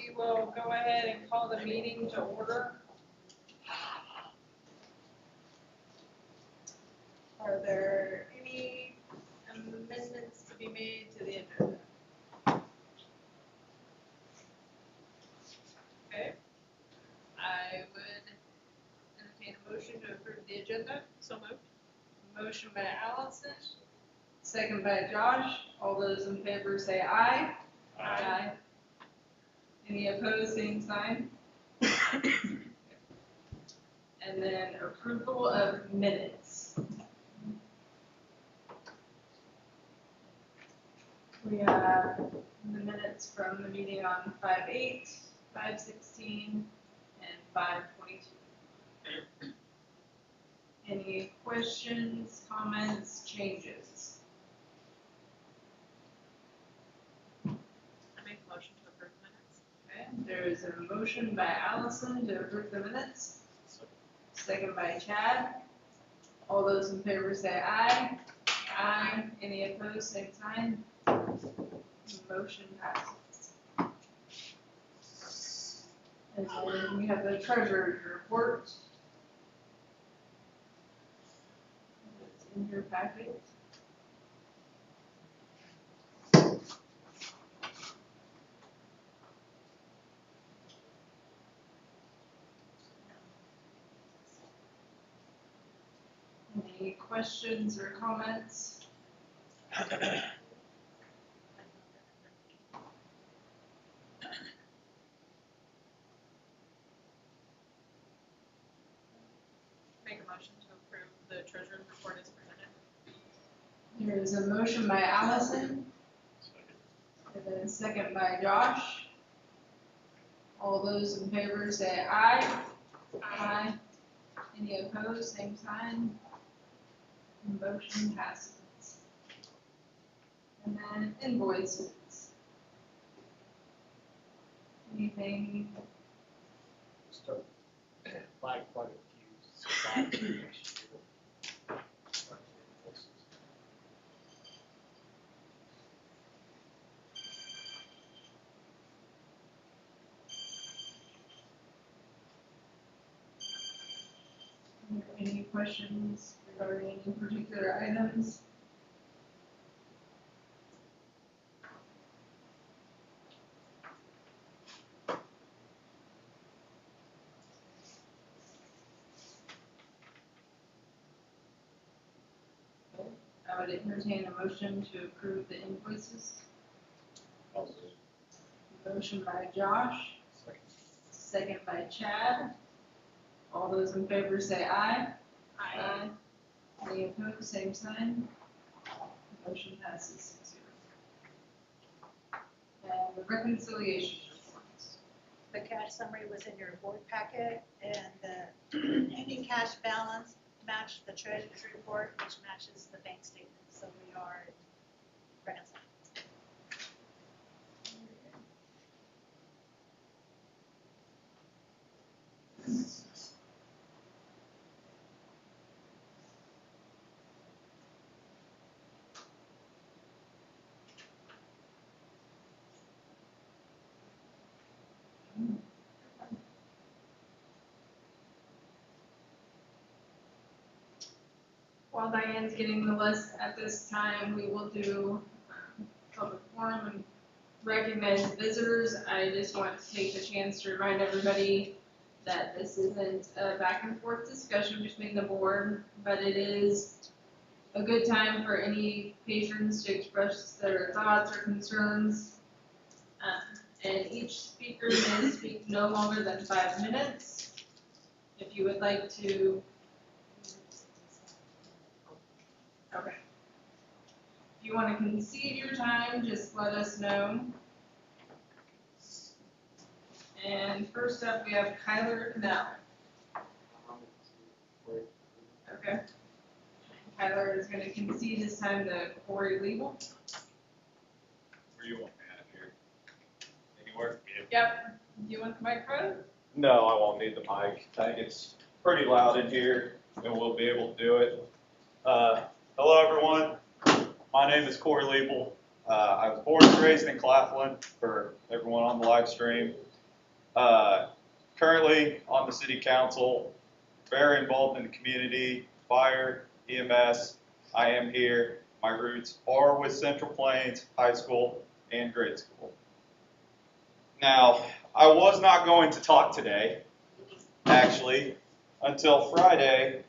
we will go ahead and call the meeting to order. Are there any amendments to be made to the agenda? Okay. I would entertain a motion to approve the agenda. So moved. Motion by Allison, second by Josh. All those in favor say aye. Aye. Any opposed, same sign. And then approval of minutes. We have the minutes from the meeting on 5/8, 5/16, and 5/22. Any questions, comments, changes? I make a motion to approve minutes. Okay, there's a motion by Allison to approve the minutes. Second by Chad. All those in favor say aye. Aye. Any opposed, same sign. Motion passes. And then we have the treasurer's report. It's in your packet. Any questions or comments? Make a motion to approve the treasurer's report as presented. There is a motion by Allison. And then a second by Josh. All those in favor say aye. Aye. Any opposed, same sign. Motion passes. And then invoices. Anything? Start quite a few. Any questions regarding any particular items? I would entertain a motion to approve the invoices. Motion by Josh, second by Chad. All those in favor say aye. Aye. Any opposed, same sign. Motion passes 6-0. And the reconciliation reports. The cash summary was in your board packet, and the ending cash balance matched the treasurer's report, which matches the bank statement, so we are reconciled. While Diane's getting the list at this time, we will do public forum and recognize visitors. I just want to take the chance to remind everybody that this isn't a back and forth discussion between the board, but it is a good time for any patrons to express their thoughts or concerns. And each speaker may speak no longer than 5 minutes. If you would like to. Okay. If you want to concede your time, just let us know. And first up, we have Kyler Cannell. Okay. Kyler is going to concede his time to Corey Legal. Where you want me at here? Anywhere? Yep. Do you want the microphone? No, I won't need the mic. I think it's pretty loud in here, and we'll be able to do it. Hello, everyone. My name is Corey Liebel. I was born and raised in Claflin, for everyone on the live stream. Currently on the city council, very involved in the community, fire, EMS. I am here. My roots are with Central Plains High School and grade school. Now, I was not going to talk today, actually, until Friday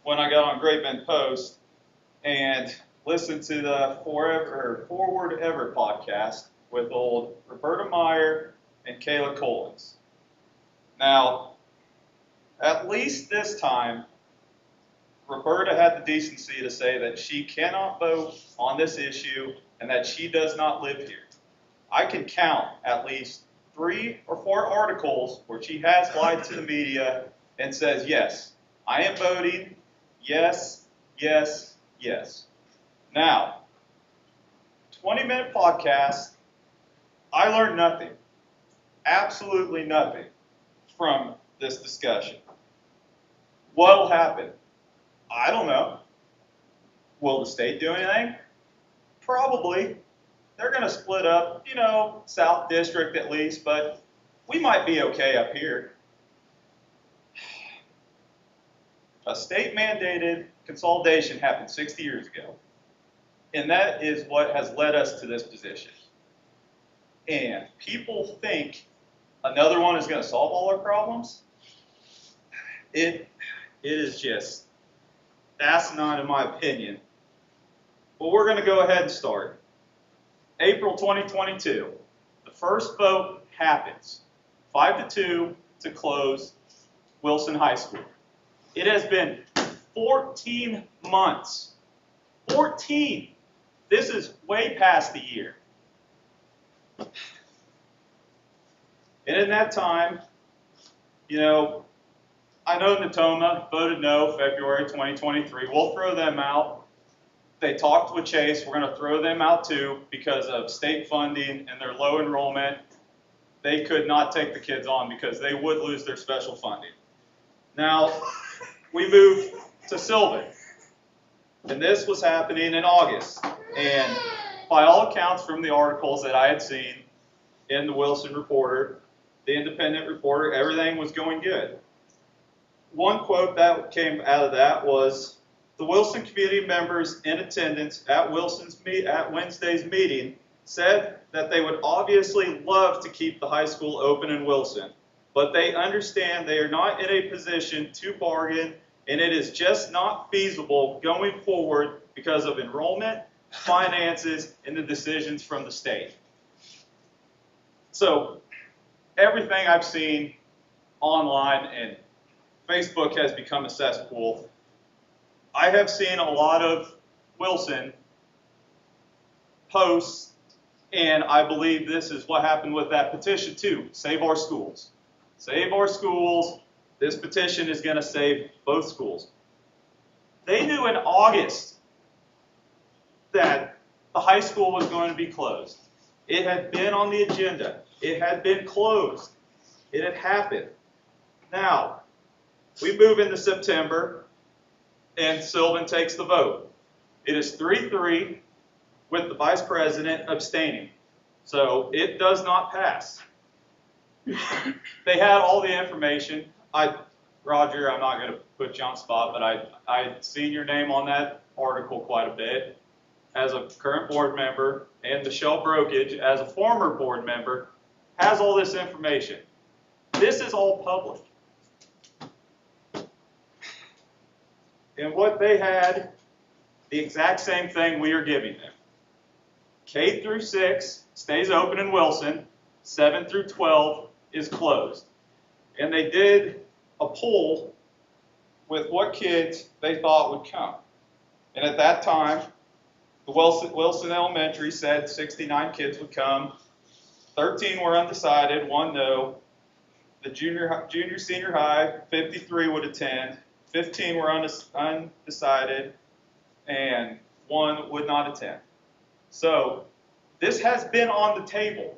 when I got on Great Bend Post and listened to the Forward Ever podcast with old Roberta Meyer and Kayla Collins. Now, at least this time, Roberta had the decency to say that she cannot vote on this issue and that she does not live here. I can count at least 3 or 4 articles where she has lied to the media and says, yes, I am voting, yes, yes, yes. Now, 20-minute podcast, I learned nothing, absolutely nothing from this discussion. What will happen? I don't know. Will the state do anything? Probably. They're going to split up, South District at least, but we might be okay up here. A state-mandated consolidation happened 60 years ago, and that is what has led us to this position. And people think another one is going to solve all our problems. It is just asinine in my opinion. But we're going to go ahead and start. April 2022, the first vote happens, 5-2 to close Wilson High School. It has been 14 months. 14! This is way past the year. And in that time, I know Natoma voted no February 2023. We'll throw them out. They talked with Chase. We're going to throw them out too because of state funding and their low enrollment. They could not take the kids on because they would lose their special funding. Now, we move to Sylvan. And this was happening in August. And by all accounts from the articles that I had seen in the Wilson Reporter, the Independent Reporter, everything was going good. One quote that came out of that was, the Wilson community members in attendance at Wednesday's meeting said that they would obviously love to keep the high school open in Wilson, but they understand they are not in a position to bargain, and it is just not feasible going forward because of enrollment, finances, and the decisions from the state. So everything I've seen online, and Facebook has become a cesspool. I have seen a lot of Wilson posts, and I believe this is what happened with that petition too. Save our schools. Save our schools. This petition is going to save both schools. They knew in August that the high school was going to be closed. It had been on the agenda. It had been closed. It had happened. Now, we move into September, and Sylvan takes the vote. It is 3-3 with the vice president abstaining. So it does not pass. They had all the information. Roger, I'm not going to put you on spot, but I'd seen your name on that article quite a bit as a current board member, and Michelle Brokage, as a former board member, has all this information. This is all public. And what they had, the exact same thing we are giving them. K through 6 stays open in Wilson, 7 through 12 is closed. And they did a poll with what kids they thought would come. And at that time, the Wilson Elementary said 69 kids would come, 13 were undecided, 1 no. The junior senior high, 53 would attend, 15 were undecided, and 1 would not attend. So this has been on the table.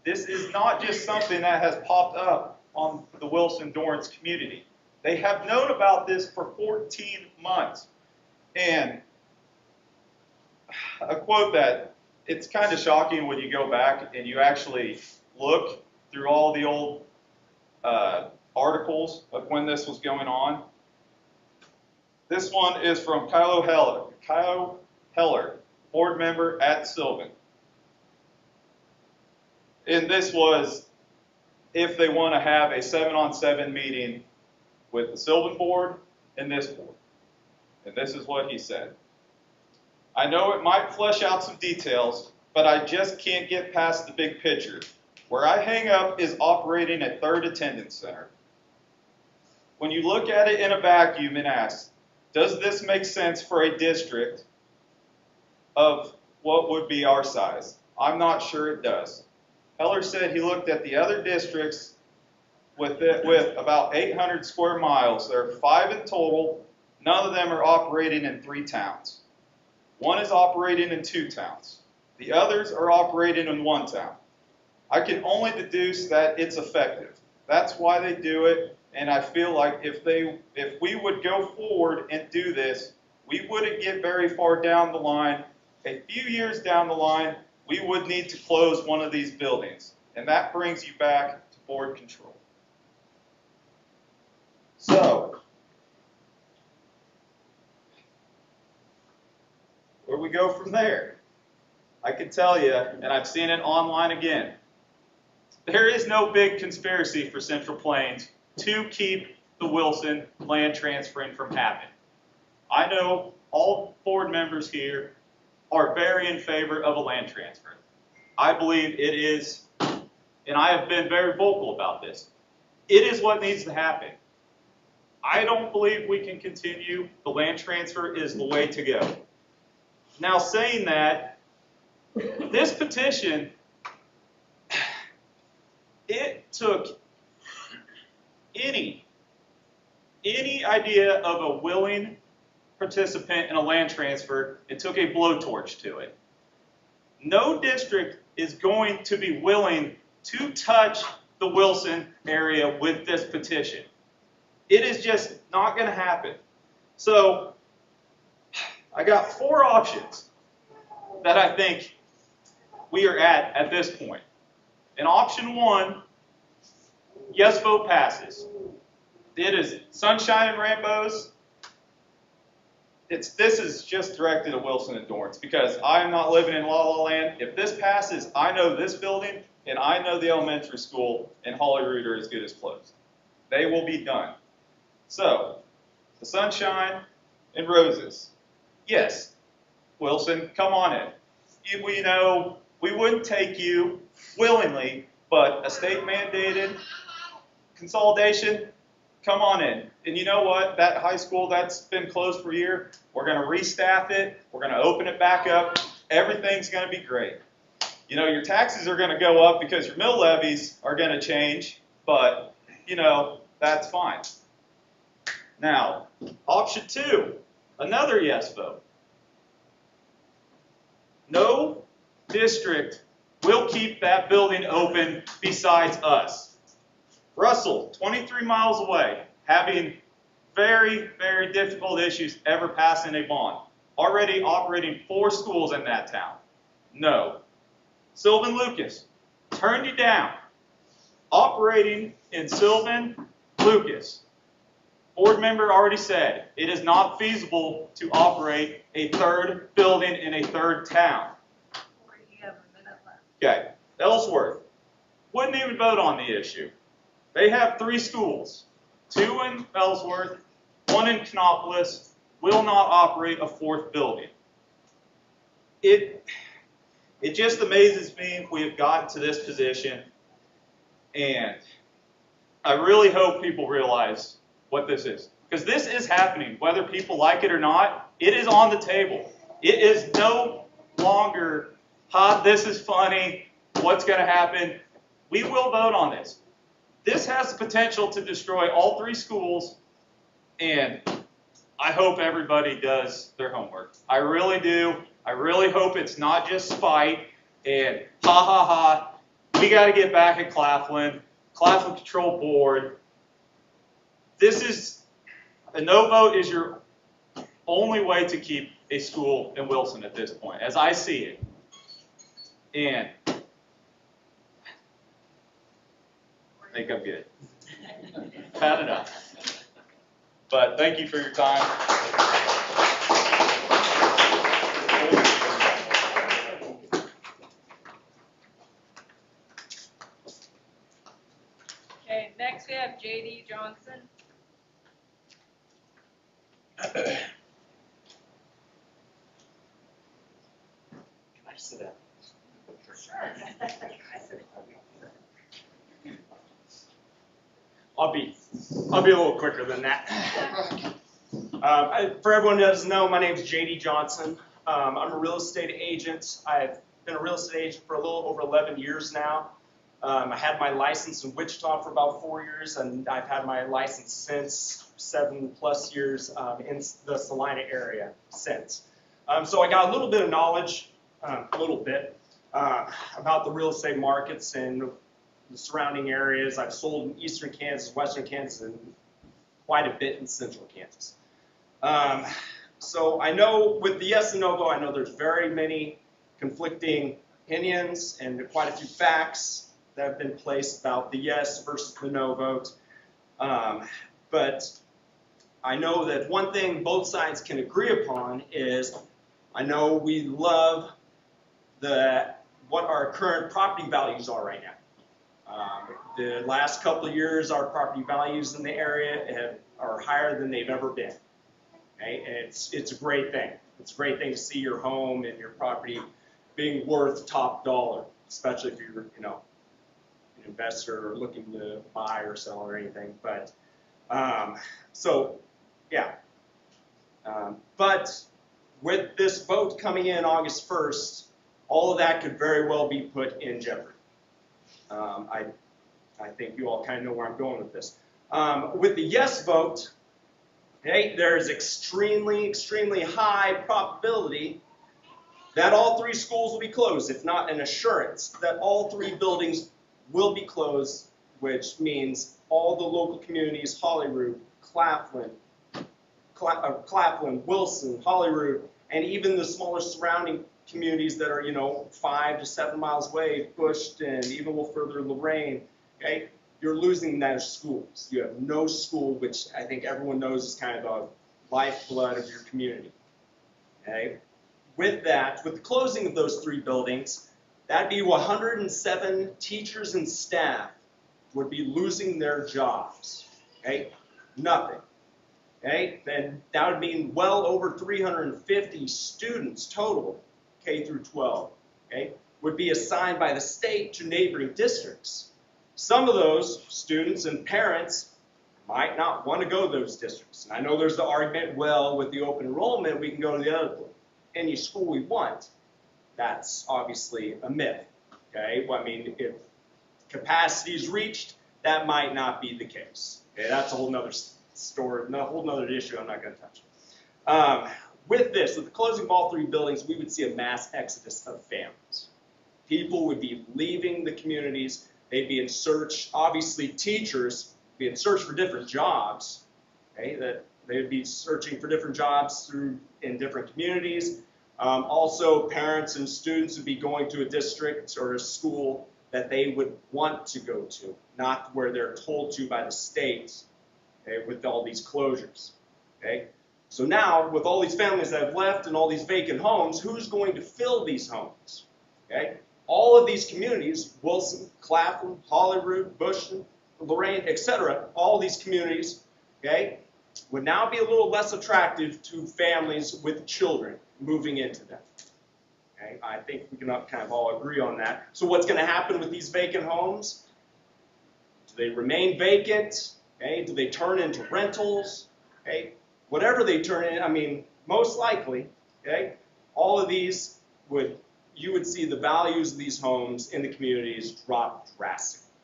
This is not just something that has popped up on the Wilson-Dorrance community. They have known about this for 14 months. And a quote that it's kind of shocking when you go back and you actually look through all the old articles of when this was going on. This one is from Kyle Heller, board member at Sylvan. And this was if they want to have a 7-on-7 meeting with the Sylvan board and this board. And this is what he said. I know it might flesh out some details, but I just can't get past the big picture. Where I hang up is operating a third attendance center. When you look at it in a vacuum and ask, does this make sense for a district of what would be our size? I'm not sure it does. Heller said he looked at the other districts with about 800 square miles. There are 5 in total. None of them are operating in 3 towns. One is operating in 2 towns. The others are operating in 1 town. I can only deduce that it's effective. That's why they do it, and I feel like if we would go forward and do this, we wouldn't get very far down the line. A few years down the line, we would need to close one of these buildings, and that brings you back to board control. So, where we go from there? I can tell you, and I've seen it online again, there is no big conspiracy for Central Plains to keep the Wilson land transferring from happening. I know all board members here are very in favor of a land transfer. I believe it is, and I have been very vocal about this, it is what needs to happen. I don't believe we can continue. The land transfer is the way to go. Now, saying that, this petition, it took any idea of a willing participant in a land transfer and took a blowtorch to it. No district is going to be willing to touch the Wilson area with this petition. It is just not going to happen. So, I got 4 options that I think we are at this point. In option 1, yes vote passes. It is sunshine and rainbows. This is just directed at Wilson and Dorrance because I am not living in La La Land. If this passes, I know this building and I know the elementary school in Holyrood are as good as closed. They will be done. So, the sunshine and roses. Yes, Wilson, come on in. We know we wouldn't take you willingly, but a state mandated consolidation, come on in. And you know what? That high school that's been closed for a year, we're going to restaff it. We're going to open it back up. Everything's going to be great. You know, your taxes are going to go up because your mill levies are going to change, but, you know, that's fine. Now, option 2, another yes vote. No district will keep that building open besides us. Russell, 23 miles away, having very, very difficult issues ever passing a bond. Already operating 4 schools in that town. No. Sylvan Lucas, turned you down. Operating in Sylvan Lucas. Board member already said it is not feasible to operate a 3rd building in a 3rd town. You have a minute left. Okay, Ellsworth wouldn't even vote on the issue. They have 3 schools, 2 in Ellsworth, 1 in Canopolis, will not operate a 4th building. It just amazes me we have gotten to this position, and I really hope people realize what this is. Because this is happening, whether people like it or not, it is on the table. It is no longer, this is funny, what's going to happen? We will vote on this. This has the potential to destroy all 3 schools, and I hope everybody does their homework. I really do. I really hope it's not just spite and we got to get back at Claflin Control Board. This is, a no vote is your only way to keep a school in Wilson at this point, as I see it. And I think I'm good. had enough. But thank you for your time. Okay, next we have JD Johnson. Can I sit down? I'll be a little quicker than that. For everyone who doesn't know, my name is JD Johnson. I'm a real estate agent. I've been a real estate agent for a little over 11 years now. I had my license in Wichita for about 4 years, and I've had my license since 7+ years in the Salina area since. So I got a little bit of knowledge, about the real estate markets and the surrounding areas. I've sold in eastern Kansas, western Kansas, and quite a bit in central Kansas. So I know with the yes and no vote, I know there's very many conflicting opinions and quite a few facts that have been placed about the yes versus the no vote. But I know that one thing both sides can agree upon is I know we love what our current property values are right now. The last couple of years, our property values in the area are higher than they've ever been. Okay? And it's a great thing. It's a great thing to see your home and your property being worth top dollar, especially if you're, an investor or looking to buy or sell or anything. But but with this vote coming in August 1st, all of that could very well be put in jeopardy. I think you all kind of know where I'm going with this. With the yes vote, okay, there's extremely, extremely high probability that all 3 schools will be closed, if not an assurance that all 3 buildings will be closed, which means all the local communities, Holyrood, Claflin, Wilson, Holyrood, and even the smaller surrounding communities that are, 5 to 7 miles away, Bushton, even a little further, Lorraine, okay? You're losing those schools. You have no school, which I think everyone knows is kind of the lifeblood of your community, okay? With that, with the closing of those 3 buildings, that'd be 107 teachers and staff would be losing their jobs, okay? Nothing. Okay, then that would mean well over 350 students total, K through 12, okay, would be assigned by the state to neighboring districts. Some of those students and parents might not want to go to those districts. And I know there's the argument, well, with the open enrollment, we can go to any school we want. That's obviously a myth, okay? Well, I mean, if capacity is reached, that might not be the case. Okay, that's a whole nother story, a whole nother issue I'm not going to touch. With the closing of all 3 buildings, we would see a mass exodus of families. People would be leaving the communities. They'd be in search, obviously teachers would be in search for different jobs. Okay, that they would be searching for different jobs in different communities. Also, parents and students would be going to a district or a school that they would want to go to, not where they're told to by the state. Okay, with all these closures. Okay, so now with all these families that have left and all these vacant homes, who's going to fill these homes? Okay, all of these communities, Wilson, Claflin, Holyrood, Bushton, Lorraine, etc., all these communities, okay, would now be a little less attractive to families with children moving into them. Okay, I think we can kind of all agree on that. So what's going to happen with these vacant homes? Do they remain vacant? Okay, do they turn into rentals? Okay, whatever they turn in, I mean, most likely, okay, all of these you would see the values of these homes in the communities drop drastically.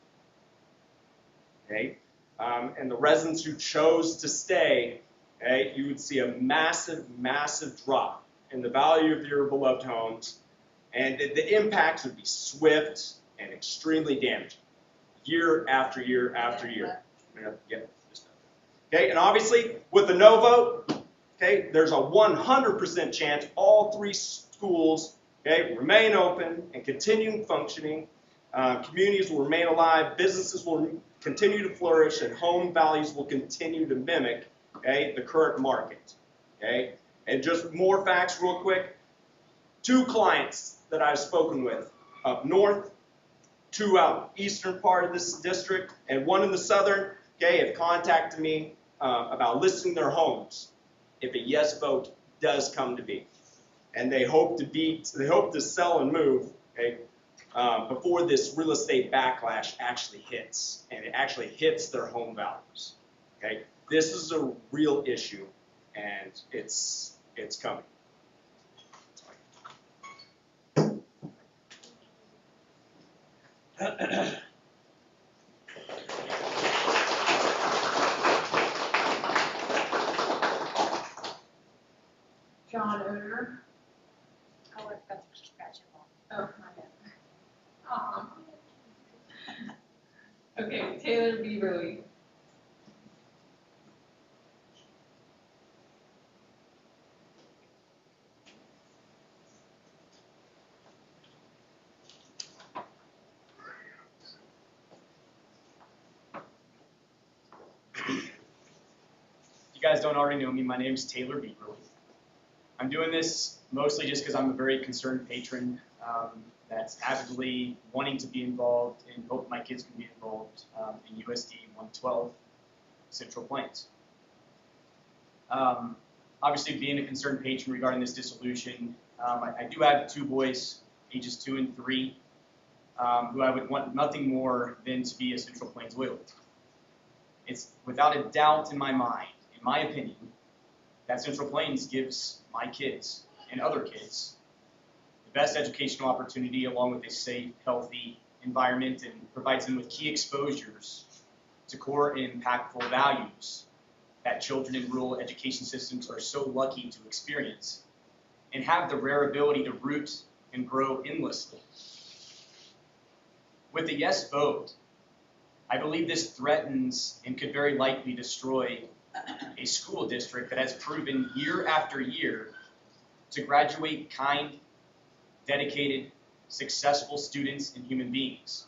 Okay, and the residents who chose to stay, okay, you would see a massive, massive drop in the value of your beloved homes, and the impacts would be swift and extremely damaging, year after year after year. Okay, and obviously with the no vote, okay, there's a 100% chance all 3 schools, okay, remain open and continue functioning. Communities will remain alive, businesses will continue to flourish, and home values will continue to mimic, okay, the current market. Okay? And just more facts real quick. 2 clients that I've spoken with up north, 2 out eastern part of this district, and 1 in the southern, okay, have contacted me about listing their homes if a yes vote does come to be. And they hope to sell and move, okay, before this real estate backlash actually hits, and it actually hits their home values. Okay? This is a real issue, and it's coming. John Oder. I'll let Beth scratch him off. Oh, my bad. Okay, Taylor B. Bowie. If you guys don't already know me, my name is Taylor B. Bowie. I'm doing this mostly just because I'm a very concerned patron that's avidly wanting to be involved and hope my kids can be involved in USD 112 Central Plains. Obviously, being a concerned patron regarding this dissolution, I do have 2 boys, ages 2 and 3, who I would want nothing more than to be a Central Plains loyalist. It's without a doubt in my mind, in my opinion, that Central Plains gives my kids and other kids the best educational opportunity along with a safe, healthy environment and provides them with key exposures to core and impactful values that children in rural education systems are so lucky to experience and have the rare ability to root and grow endlessly. With a yes vote, I believe this threatens and could very likely destroy a school district that has proven year after year to graduate kind, dedicated, successful students and human beings.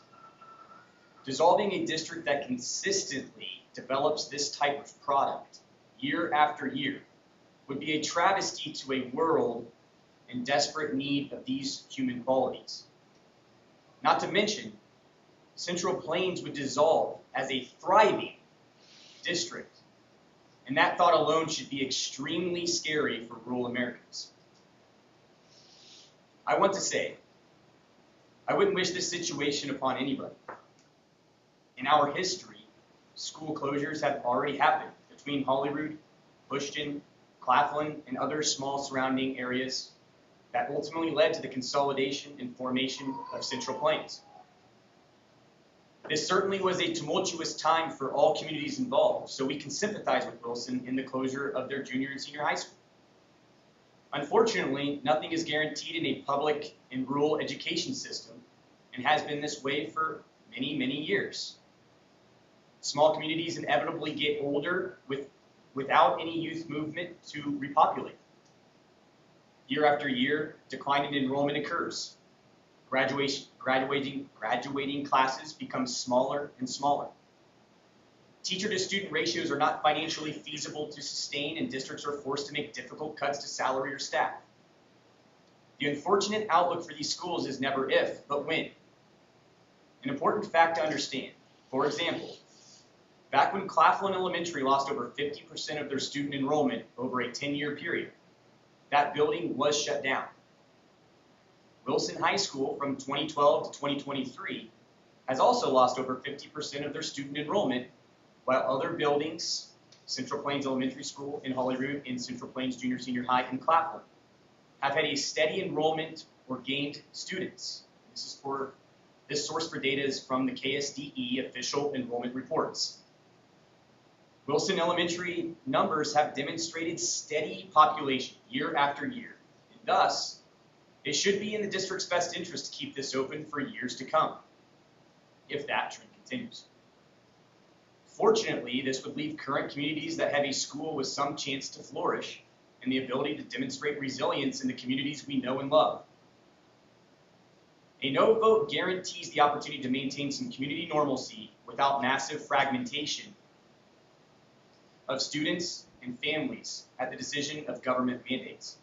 Dissolving a district that consistently develops this type of product year after year would be a travesty to a world in desperate need of these human qualities. Not to mention, Central Plains would dissolve as a thriving district, and that thought alone should be extremely scary for rural Americans. I want to say, I wouldn't wish this situation upon anybody. In our history, school closures have already happened between Holyrood, Bushton, Claflin, and other small surrounding areas that ultimately led to the consolidation and formation of Central Plains. This certainly was a tumultuous time for all communities involved, so we can sympathize with Wilson in the closure of their junior and senior high school. Unfortunately, nothing is guaranteed in a public and rural education system and has been this way for many, many years. Small communities inevitably get older without any youth movement to repopulate. Year after year, decline in enrollment occurs. Graduating classes become smaller and smaller. Teacher-to-student ratios are not financially feasible to sustain, and districts are forced to make difficult cuts to salary or staff. The unfortunate outlook for these schools is never if, but when. An important fact to understand, for example, back when Claflin Elementary lost over 50% of their student enrollment over a 10-year period, that building was shut down. Wilson High School from 2012 to 2023 has also lost over 50% of their student enrollment, while other buildings, Central Plains Elementary School in Holyrood and Central Plains Junior Senior High in Claflin, have had a steady enrollment or gained students. This source for data is from the KSDE official enrollment reports. Wilson Elementary numbers have demonstrated steady population year after year, and thus, it should be in the district's best interest to keep this open for years to come, if that trend continues. Fortunately, this would leave current communities that have a school with some chance to flourish and the ability to demonstrate resilience in the communities we know and love. A no vote guarantees the opportunity to maintain some community normalcy without massive fragmentation of students and families at the decision of government mandates.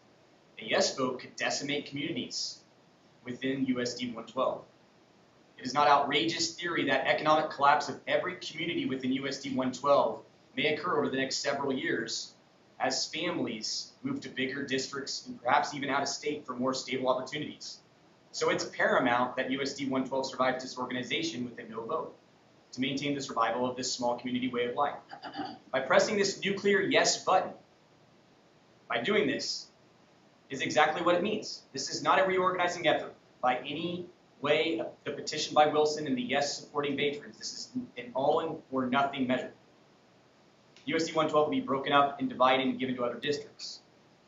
A yes vote could decimate communities within USD 112. It is not outrageous theory that economic collapse of every community within USD 112 may occur over the next several years as families move to bigger districts and perhaps even out of state for more stable opportunities. So it's paramount that USD 112 survive disorganization with a no vote to maintain the survival of this small community way of life. By pressing this nuclear yes button, by doing this, is exactly what it means. This is not a reorganizing effort by any way. The petition by Wilson and the yes supporting patrons. This is an all or nothing measure. USD 112 will be broken up and divided and given to other districts.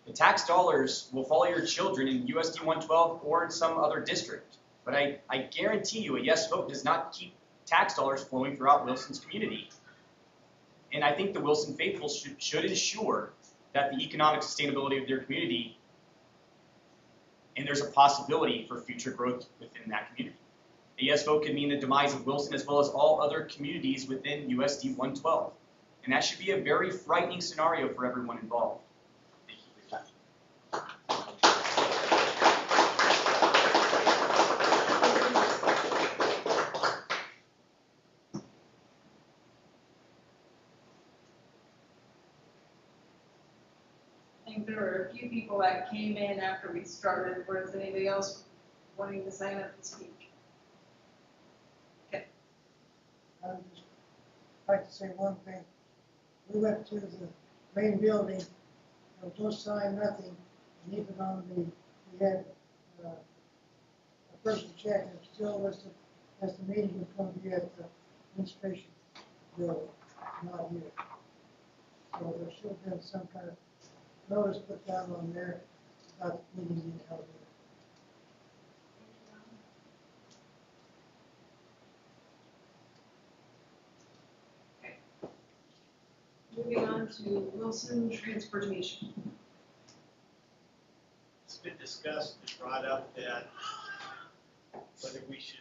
The tax dollars will follow your children in USD 112 or in some other district. But I guarantee you a yes vote does not keep tax dollars flowing throughout Wilson's community. And I think the Wilson faithful should ensure that the economic sustainability of their community, and there's a possibility for future growth within that community. A yes vote could mean the demise of Wilson as well as all other communities within USD 112. And that should be a very frightening scenario for everyone involved. Thank you for your time. I think there were a few people that came in after we started. Was anybody else wanting to sign up to speak? I'd just like to say one thing. We went to the main building, there was no sign, nothing, and even on we had a person check, and it still listed as the meeting was going to be at the administration building, not here. So there should have been some kind of notice put down on there about the meeting being held here. Moving on to Wilson Transportation. It's been discussed and brought up that whether we should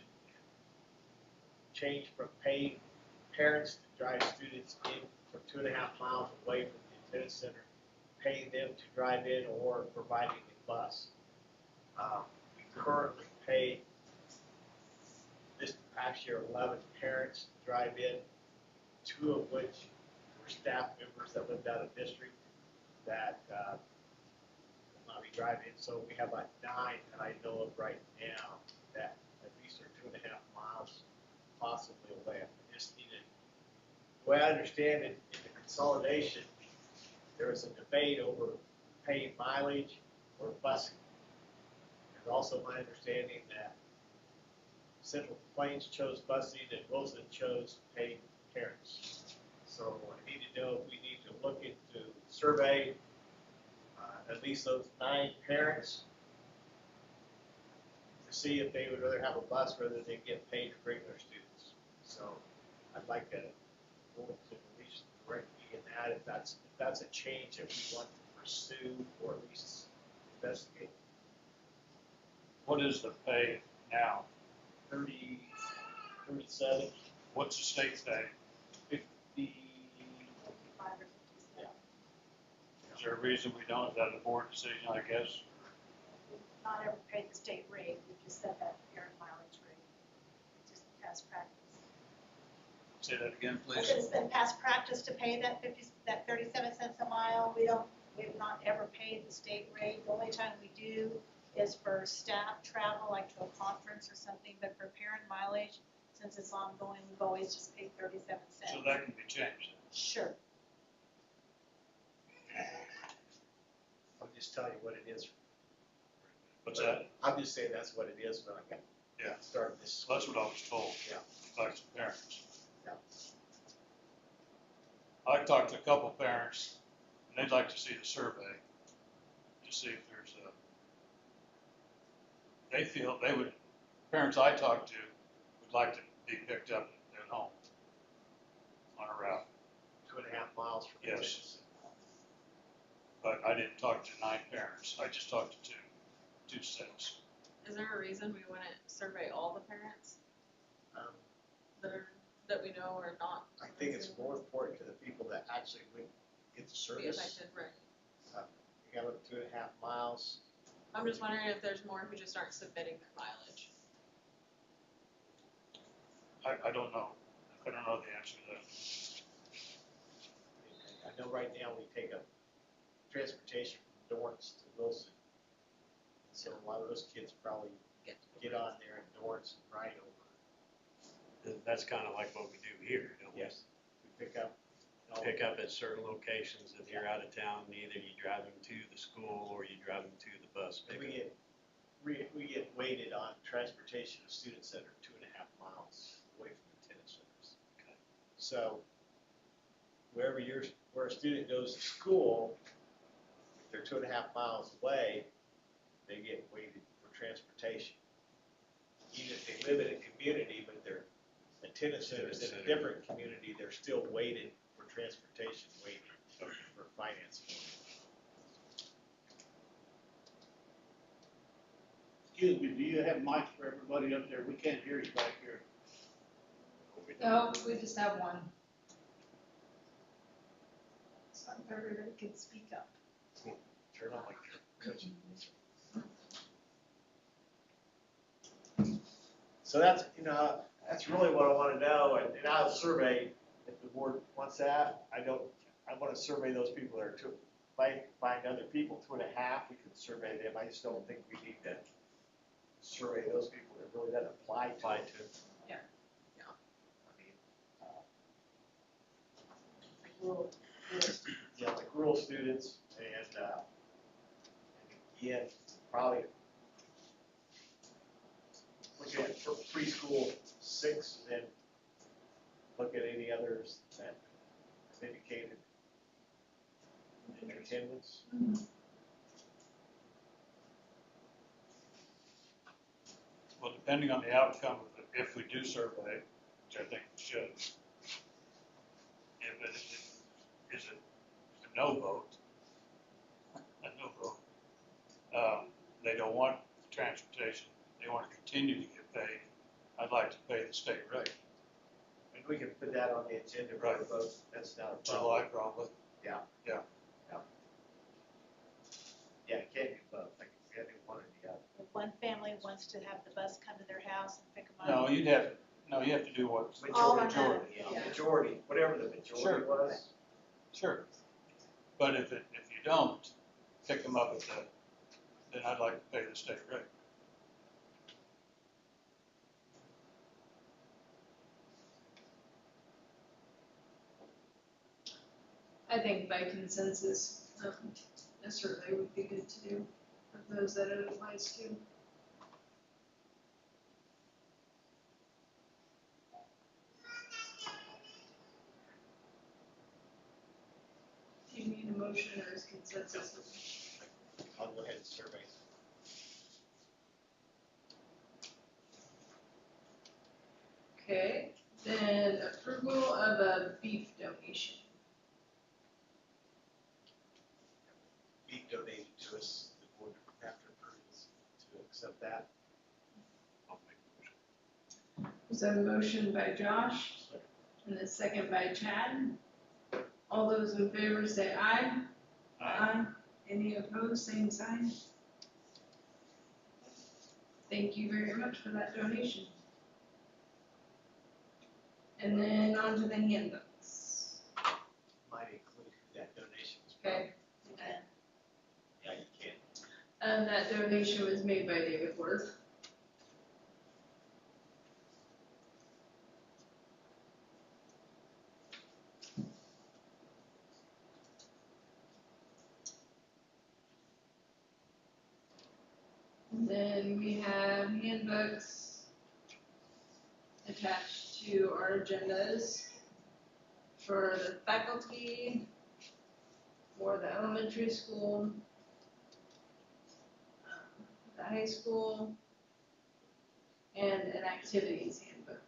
change from paying parents to drive students in from 2.5 miles away from the attendance center, paying them to drive in, or providing a bus. We currently pay this past year 11 parents to drive in, 2 of which were staff members that lived out of district that will not be driving. So we have like 9 that I know of right now that at least are 2.5 miles possibly away. I just needed, the way I understand it, in the consolidation, there was a debate over paying mileage or busing. It's also my understanding that Central Plains chose busing and Wilson chose paying parents. So I need to know if we need to look into survey at least those 9 parents to see if they would rather have a bus rather than get paid to bring their students. So I'd like to go to at least direct me in that if that's a change that we want to pursue or at least investigate. What is the pay now? 37, What's the state pay? 50. 55 or 57. Is there a reason we don't? Is that a board decision, I guess? We've not ever paid the state rate, we just set that parent mileage rate. It's just past practice. Say that again, I please. said it's been past practice to pay that 37 cents a mile. We've not ever paid the state rate. The only time we do is for staff travel, like to a conference or something, but for parent mileage, since it's ongoing, we've always just paid 37 cents. So that can be changed. Sure. I'll just tell you what it is. What's that? I'm just saying that's what it is when I got Yeah. started this. That's what I was told. Yeah. By some parents. Yeah. I talked to a couple parents, and they'd like to see the survey to see if there's a. They feel they would. Parents I talked to would like to be picked up at home on a route. 2.5 miles from the Yes. attendance. But I didn't talk to 9 parents. I just talked to two sets. Is there a reason we wouldn't survey all the parents Um, that we know are not? I think it's more important to the people that actually would get the Be service. affected, right? You got up 2.5 miles. I'm just wondering if there's more who just aren't submitting their mileage. I don't know. I don't know the answer to that. I know right now we take a transportation from Dorrance to Wilson. So a lot of those kids probably get on there in Dorrance and ride over. That's kind of like what we do here, don't we? Yes. We pick up. Pick up at certain locations. If you're out of town, either you drive them to the school or you drive them to the bus We pickup. we get weighted on transportation of students that are 2.5 miles away from the tennis centers. Okay. So where a student goes to school, if they're 2.5 miles away, they get weighted for transportation. Even if they live in a community, but their attendance center is in a different community, they're still weighted for transportation, weighted for financing. Excuse me, do you have mics for everybody up there? We can't hear you back here. No, we just have one. So if everybody could speak up. Turn on my coaching. So that's, that's really what I want to know, and I'll survey, if the board wants that, I want to survey those people that are find other people 2.5, we can survey them, I just don't think we need to survey those people that really doesn't apply to. Yeah. I mean, like rural students, and again, probably look at for preschool 6, and then look at any others that indicated in attendance. Well, depending on the outcome of it, if we do survey, which I think we should, if it is a no vote, they don't want transportation, they want to continue to get paid, I'd like to pay the state rate. And we can put that on the agenda for Right. both, that's not a July problem. probably. Yeah, it can't be both, like, you gotta do one or the other. If one family wants to have the bus come to their house and pick them up. No, you have to do what's All or majority. none. Yeah. Majority, whatever the majority Sure. was. Sure. But if you don't pick them up then I'd like to pay the state rate. I think by consensus, a survey would be good to do of those that it applies to. Do you need a motion or is consensus? I'll go ahead and survey. Okay, then approval of a beef donation. Beef donated to us, the board have to approve this, to accept that. I'll make a motion. Was that a motion by Josh and a second by Chad? All those in favor say aye. Aye. Any opposed, same sign. Thank you very much for that donation. And then on to the handbooks. Might include who that donation was from. Okay. Yeah, you can. That donation was made by David Worth. And then we have handbooks attached to our agendas for the faculty, for the elementary school, the high school, and an activities handbook.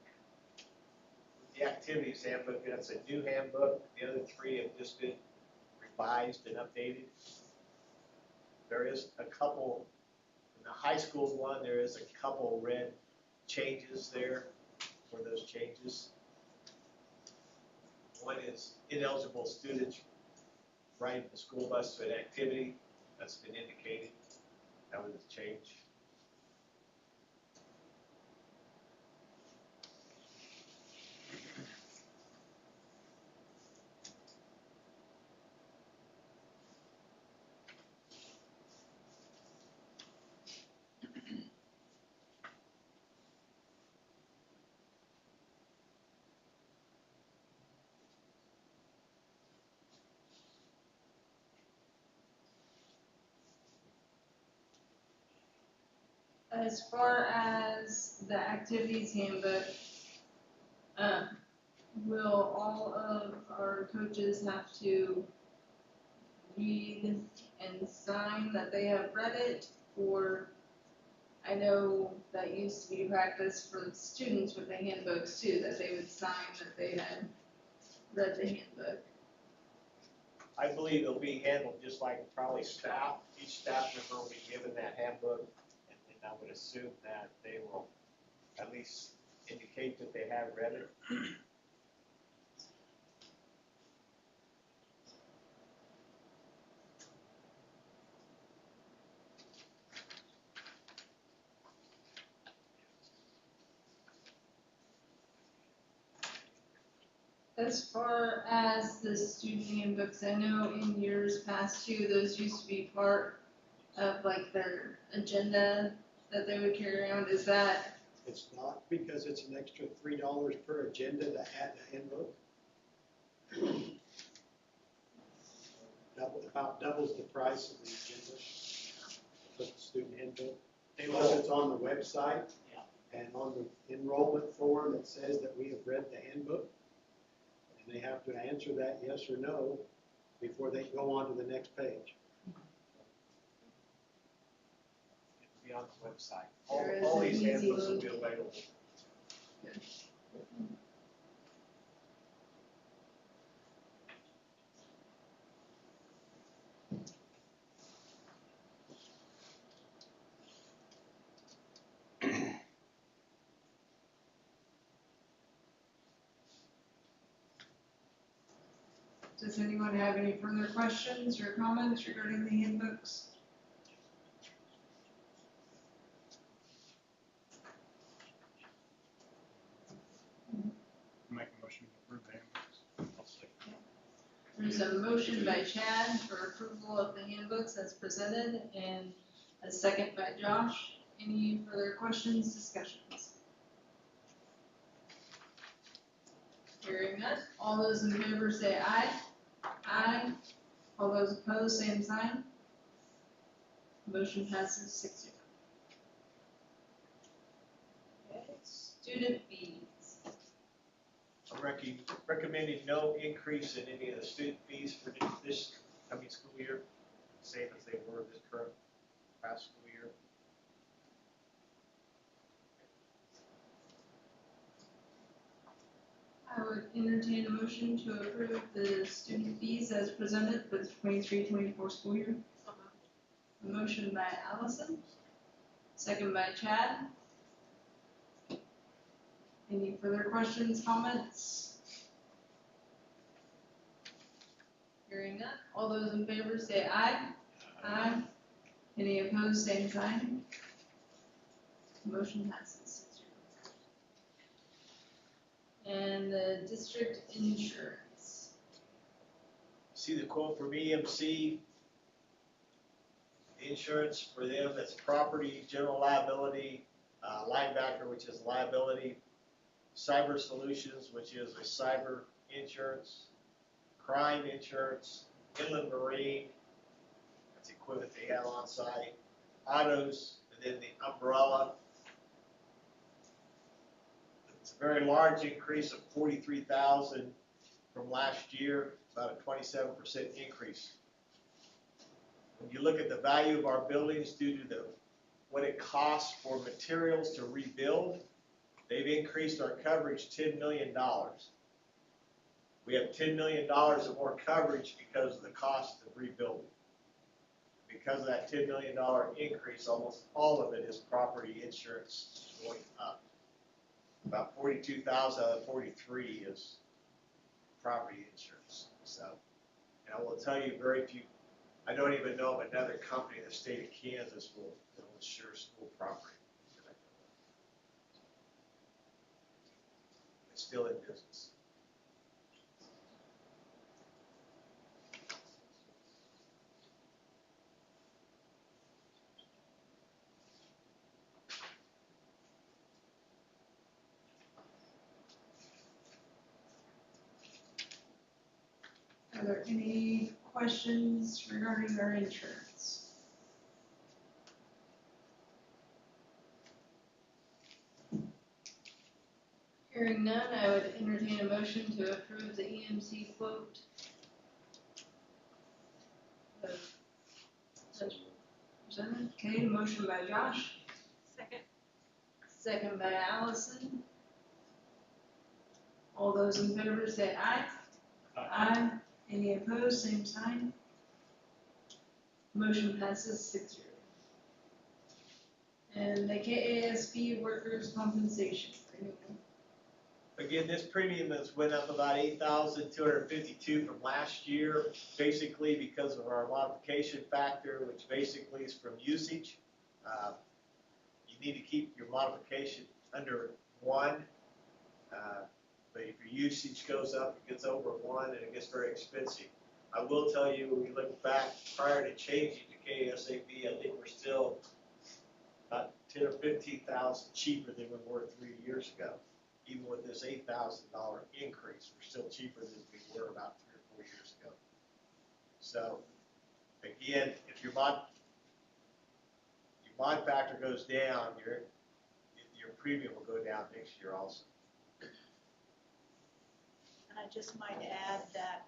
The activities handbook, that's a new handbook, the other 3 have just been revised and updated. There is a couple In the high school one, there is a couple red changes there for those changes. One is ineligible students riding the school bus to an activity. That's been indicated. That was a change. As far as the activities handbook, will all of our coaches have to read and sign that they have read it? Or I know that used to be practice for the students with the handbooks too, that they would sign that they had read the handbook. I believe it'll be handled just like probably staff. Each staff member will be given that handbook, and then I would assume that they will at least indicate that they have read it. As far as the student handbooks, I know in years past too, those used to be part of like their agenda that they would carry around. Is that, It's not, because it's an extra $3 per agenda to add a handbook. About doubles the price of the agenda for the student handbook. Plus it's on the website. And on the enrollment form, it says that we have read the handbook. And they have to answer that yes or no before they go on to the next page. It'll be on the website. There is All an these easy handbooks will link. be available. does anyone have any further questions or comments regarding the handbooks? Make a motion to approve the handbooks. I'll second. There's a motion by Chad for approval of the handbooks as presented, and a second by Josh. Any further questions, discussions? Hearing none, all those in favor say aye. Aye. All those opposed, same sign. Motion passes 6-0. Okay, student fees. I'm recommending no increase in any of the student fees for this coming school year, same as they were this current past school year. I would entertain a motion to approve the student fees as presented for the 23-24 school year. A motion by Allison, second by Chad. Any further questions, comments? Hearing none, all those in favor say aye. Aye. Any opposed, same sign. Motion passes 6-0. And the district insurance. See the quote from EMC. The insurance for them, that's property, general liability, linebacker, which is liability, cyber solutions, which is a cyber insurance, crime insurance, inland marine, that's equipment they have on site, autos, and then the umbrella. It's a very large increase of 43,000 from last year, about a 27% increase. When you look at the value of our buildings due to what it costs for materials to rebuild, they've increased our coverage $10 million. We have $10 million of more coverage because of the cost of rebuilding. because of that $10 million increase, almost all of it is property insurance going up. About 42,000 out of 43 is property insurance. So, and I will tell you, very few, I don't even know of another company in the state of Kansas will insure school property. It's still in business. Are there any questions regarding our insurance? Hearing none, I would entertain a motion to approve the EMC quote. Presented. Okay, motion by Josh, Second. second by Allison. All those in favor say aye. Aye. Any opposed, same sign. Motion passes 6-0. And the KASB workers' compensation renewal. Again, this premium has went up about $8,252 from last year, basically because of our modification factor, which basically is from usage. You need to keep your modification under 1. But if your usage goes up, it gets over 1, and it gets very expensive. I will tell you, when you look back prior to changing to KSAB, I think we're still about 10 or 15,000 cheaper than we were 3 years ago. Even with this $8,000 increase, we're still cheaper than we were about 3 or 4 years ago. So, again, if your mod factor goes down, your premium will go down next year also. And I just might add that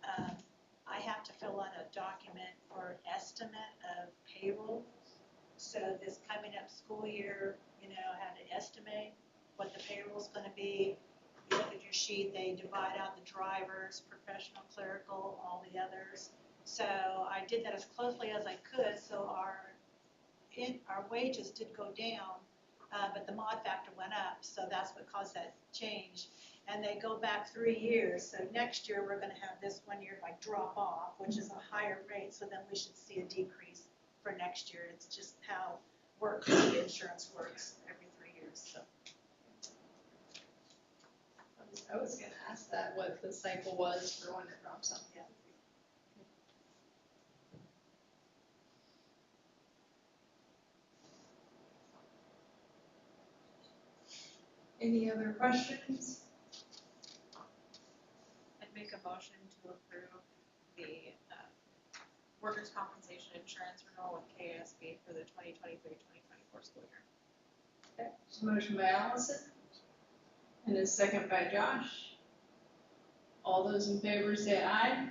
I have to fill out a document for estimate of payroll. So this coming up school year, I have to estimate what the payroll's gonna be. You look at your sheet, they divide out the drivers, professional, clerical, all the others. So I did that as closely as I could, so our wages did go down, but the mod factor went up, so that's what caused that change. And they go back 3 years, so next year we're gonna have this 1 year like drop off, which is a higher rate, so then we should see a decrease for next year. It's just how work insurance works every 3 years, so. I was gonna ask that, what the cycle was for when it drops off. Yeah. Any other questions? I'd make a motion to approve the workers' compensation insurance renewal with KASB for the 2023-2024 school year. Okay, so motion by Allison, and a second by Josh. All those in favor say aye.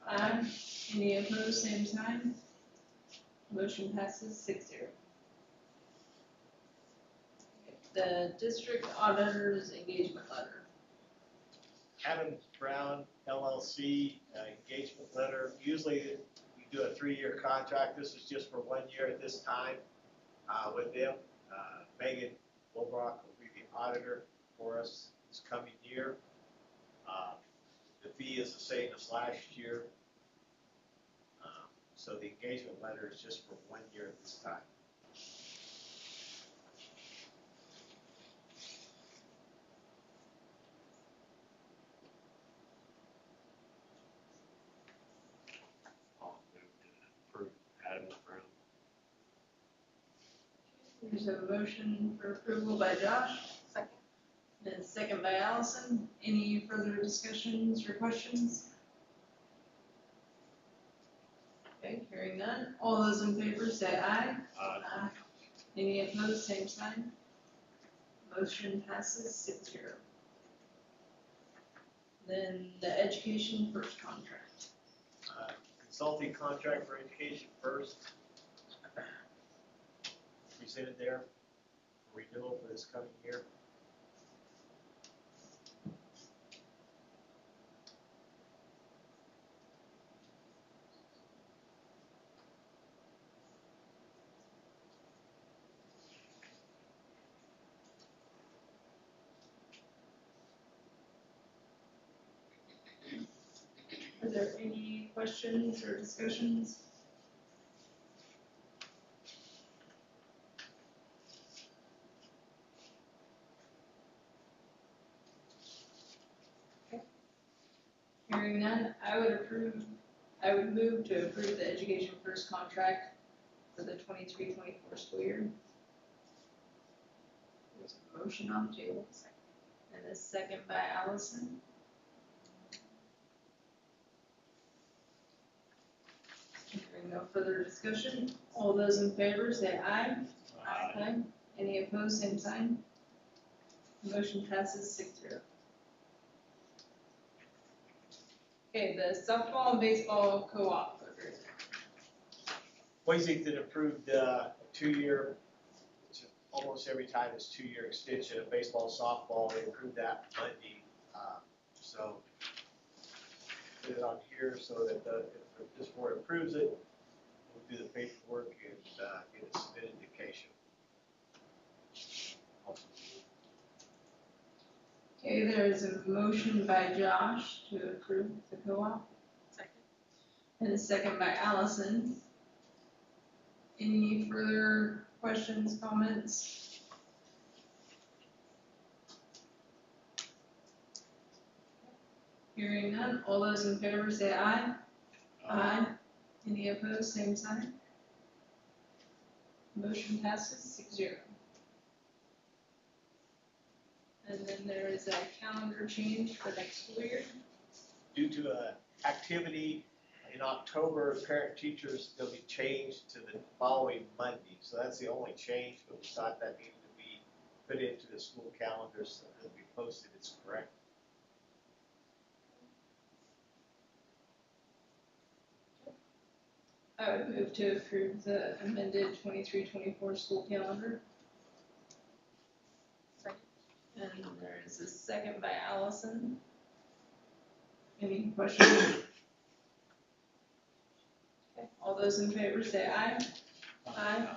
Aye. Any opposed, same sign. Motion passes 6-0. The district auditor's engagement letter. Adam Brown LLC engagement letter. Usually we do a 3-year contract. This is just for 1 year at this time with them. Megan Wilbrock will be the auditor for us this coming year. The fee is the same as last year. So the engagement letter is just for 1 year at this time. I'll move to approve Adam Brown. There's a motion for approval by Josh. Second. And a second by Allison. Any further discussions or questions? Okay, hearing none. All those in favor say aye. Aye. Any opposed, same sign. Motion passes 6-0. Then the education first contract. Consulting contract for education first. Presented there for renewal for this coming year. Are there any questions or discussions? Hearing none, I would move to approve the Education First contract for the 23-24 school year. There's a motion on the table, and a second by Allison. Hearing no further discussion, all those in favor say aye. Aye. Any opposed, same sign. Motion passes 6-0. Okay, the softball and baseball co-op agreement. Wasington approved a 2-year, almost every time it's 2-year extension of baseball, softball. They approved that Monday. So put it on here so that if this board approves it, we'll do the paperwork and get it submitted to Keisha. Okay, there is a motion by Josh to approve the co-op. Second. And a second by Allison. Any further questions, comments? Hearing none, all those in favor say aye. Aye. Any opposed, same sign. Motion passes 6-0. And then there is a calendar change for next school year. Due to an activity in October, parent teachers, they'll be changed to the following Monday. So that's the only change, but we thought that needed to be put into the school calendar so that it'll be posted, it's correct. I would move to approve the amended 23-24 school calendar. Second. And there is a second by Allison. Any questions? Okay, all those in favor say aye. Aye.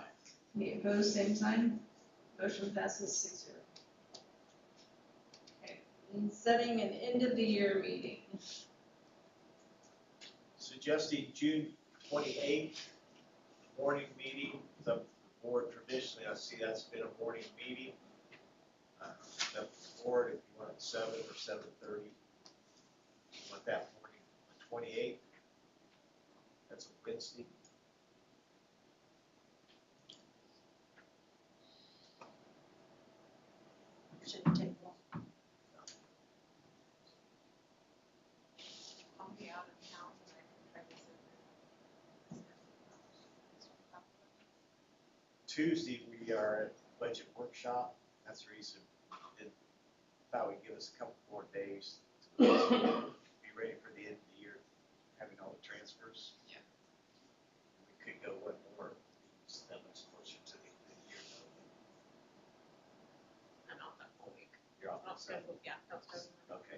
Any opposed, same sign. Motion passes 6-0. Okay, and setting an end of the year meeting. Suggesting June 28th, morning meeting. The board traditionally, I see that's been a morning meeting. The board, if you want it 7 or 7:30, you want that morning, the 28th. That's a Wednesday. Shouldn't take long. I'll be out of town and I can try to Tuesday, we are at budget workshop. That's the reason it thought we'd give us a couple more days to be ready for the end of the year, having all the transfers. Yeah. We could go one more, that much closer to the end of the year. I'm out that whole week. You're off Not on Sunday. scheduled, yeah, not scheduled. Okay.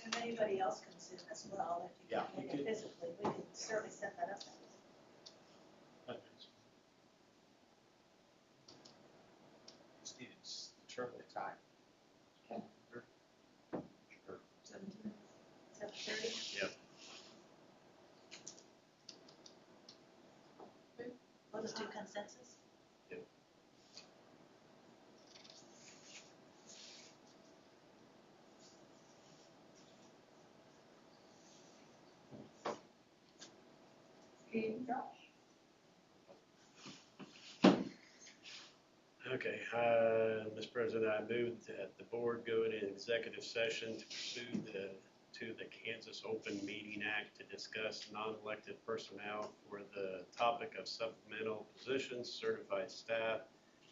And anybody else can Zoom as well, if you Yeah, can we make it could- physically, we can certainly set that up. Just needed to determine the time. Okay. Sure. 17. 7:30? Yep. We'll just do consensus. Okay, Josh. Okay, Mr. President, I move that the board go into executive session to pursue the Kansas Open Meeting Act to discuss non-elected personnel for the topic of supplemental positions, certified staff,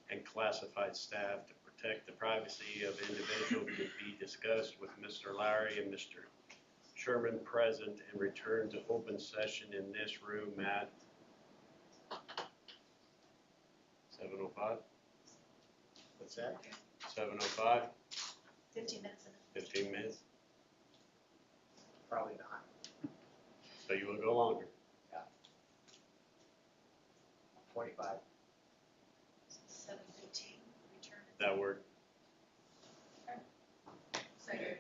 and classified staff to protect the privacy of individuals to be discussed with Mr. Lowry and Mr. Sherman present, and return to open session in this room at 7:05. What's that? 7:05, 15 minutes in. 15 minutes, Probably not. so you will go longer. 25. 7:15, return. That work? Second.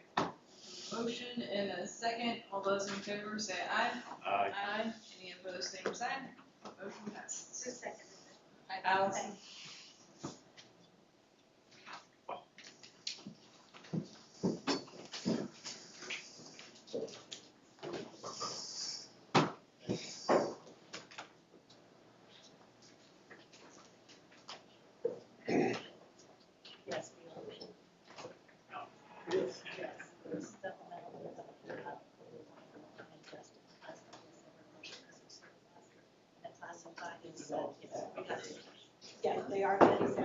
motion and a second. All those in favor say aye. Aye. Aye. Any opposed, same sign. Motion passes. Who seconded it? Allison. Yes, we are. Yes. Yes, there's supplemental. And classified as, yeah, they are getting,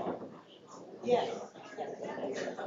yes, yes.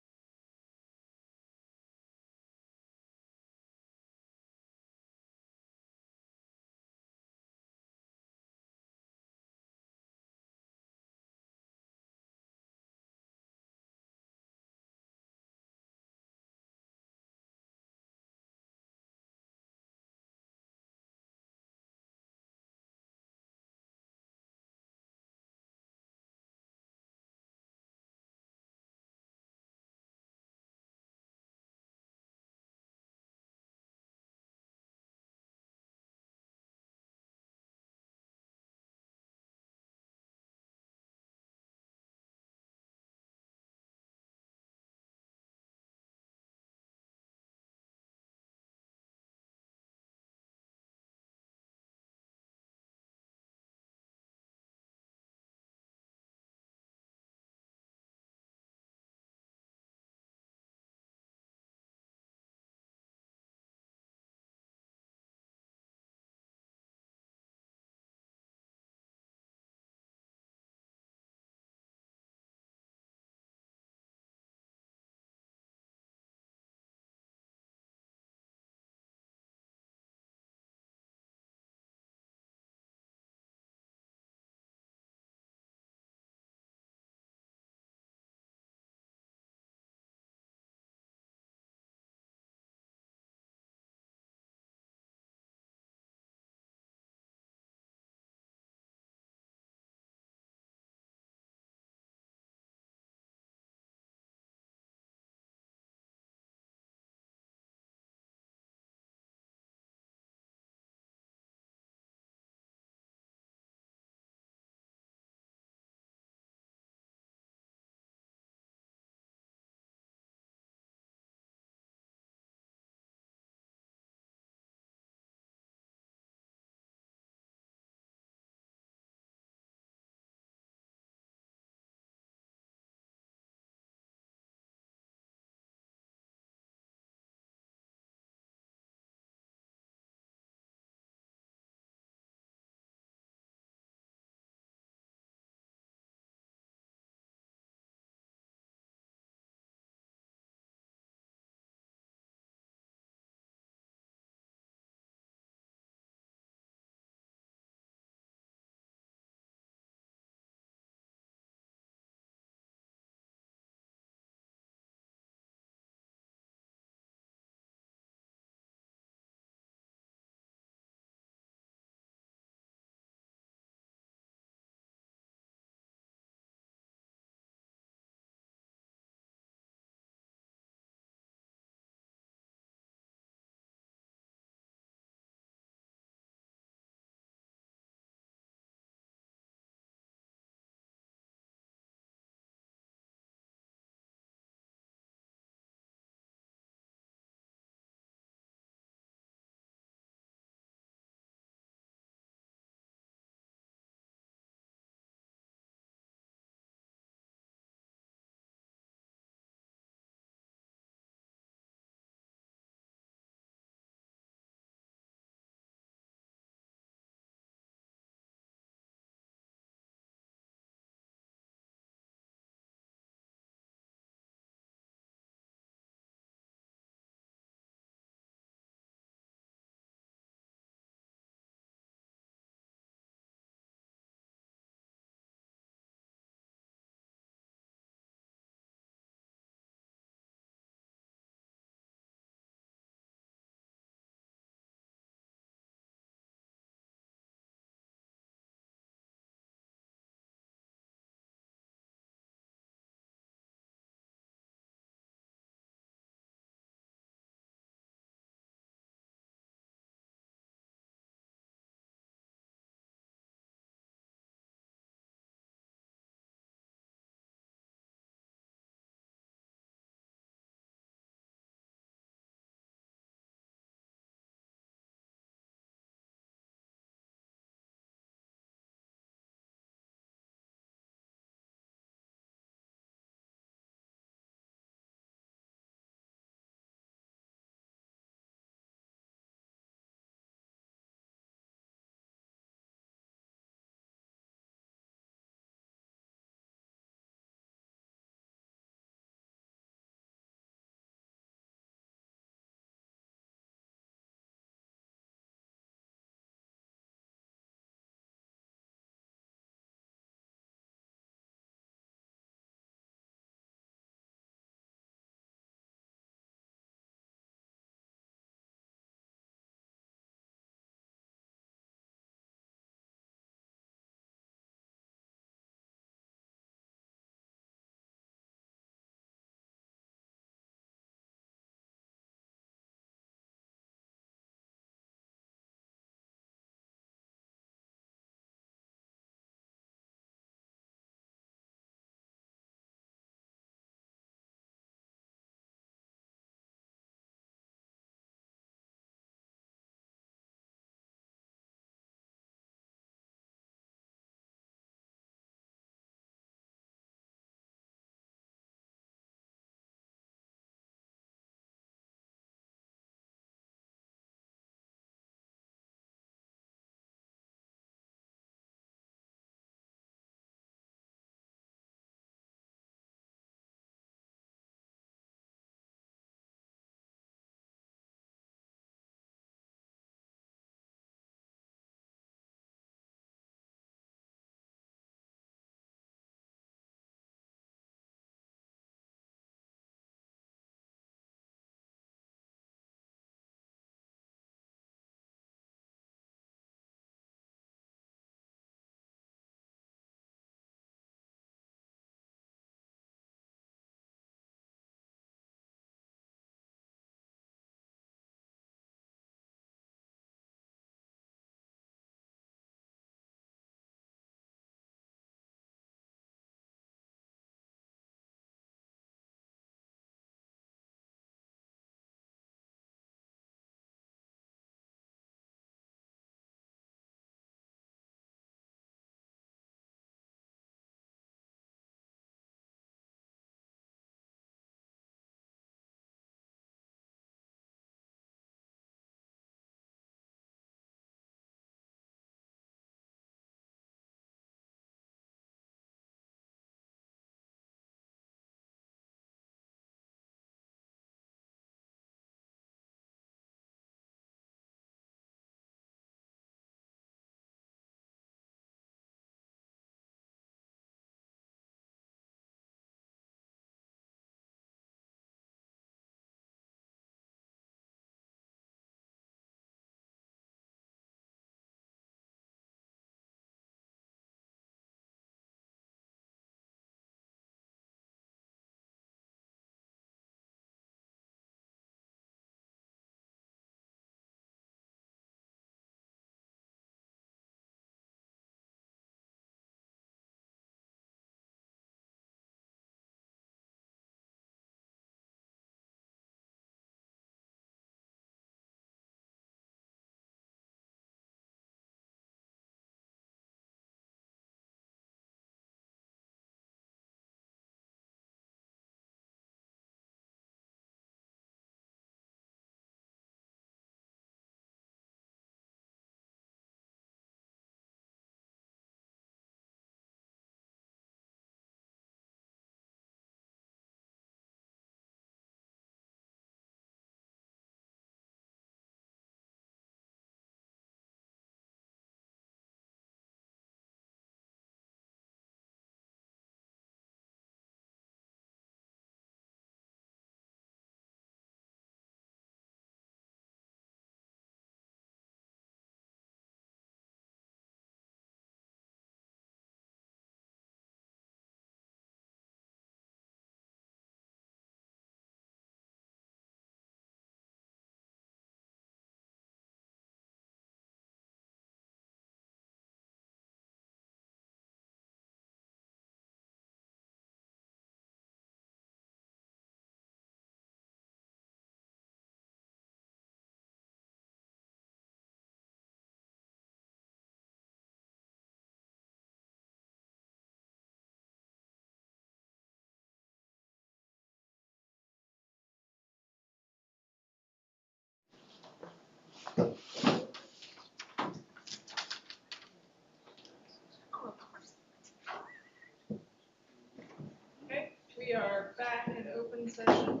session.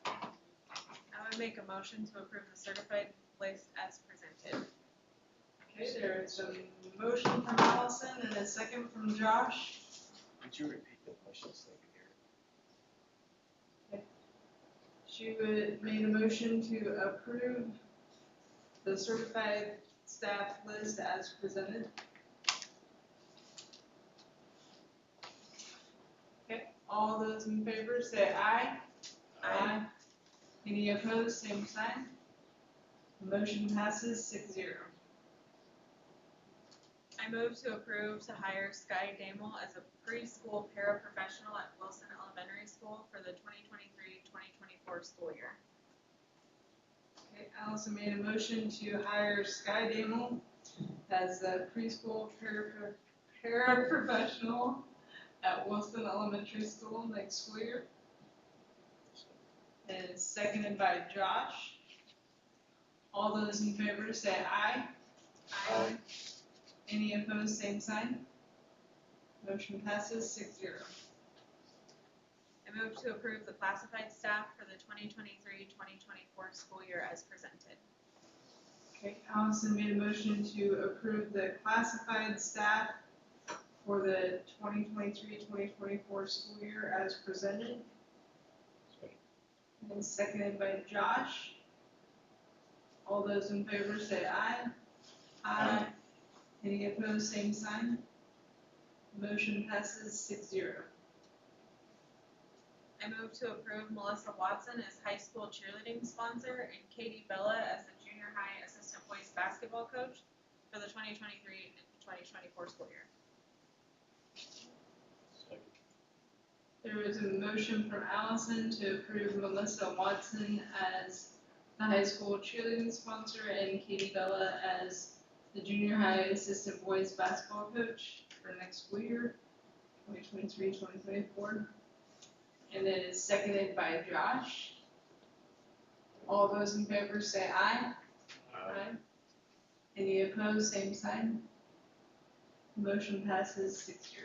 I would make a motion to approve the certified list as presented. Okay, there's a motion from Allison and a second from Josh. Could you repeat the motion so I can hear it? She would made a motion to approve the certified staff list as presented. Okay, all those in favor say aye. Aye. Any opposed, same sign. Motion passes 6-0. I move to approve to hire Sky Damel as a preschool paraprofessional at Wilson Elementary School for the 2023-2024 school year. Okay, Allison made a motion to hire Sky Damel as a preschool paraprofessional at Wilson Elementary School next school year. And seconded by Josh. All those in favor say aye. Aye. Any opposed, same sign. Motion passes 6-0. I move to approve the classified staff for the 2023-2024 school year as presented. Okay, Allison made a motion to approve the classified staff for the 2023-2024 school year as presented. And seconded by Josh. All those in favor say aye. Aye. Any opposed, same sign. Motion passes 6-0. I move to approve Melissa Watson as high school cheerleading sponsor and Katie Bella as the junior high assistant boys basketball coach for the 2023-2024 school year. There is a motion from Allison to approve Melissa Watson as the high school cheerleading sponsor and Katie Bella as the junior high assistant boys basketball coach for next school year, 2023-2024. And it is seconded by Josh. All those in favor say aye. Aye. Any opposed, same sign. Motion passes 6-0.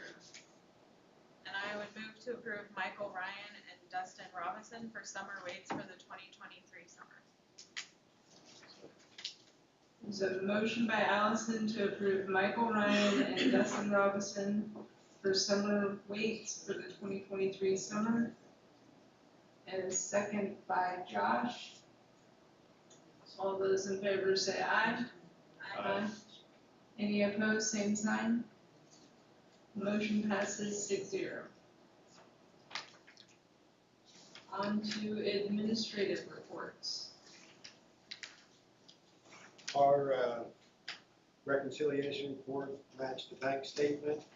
And I would move to approve Michael Ryan and Dustin Robinson for summer weights for the 2023 summer. There's a motion by Allison to approve Michael Ryan and Dustin Robinson for summer weights for the 2023 summer. And a second by Josh. All those in favor say aye. Aye. Any opposed, same sign. Motion passes 6-0. On to administrative reports. Our reconciliation report matched the bank statement.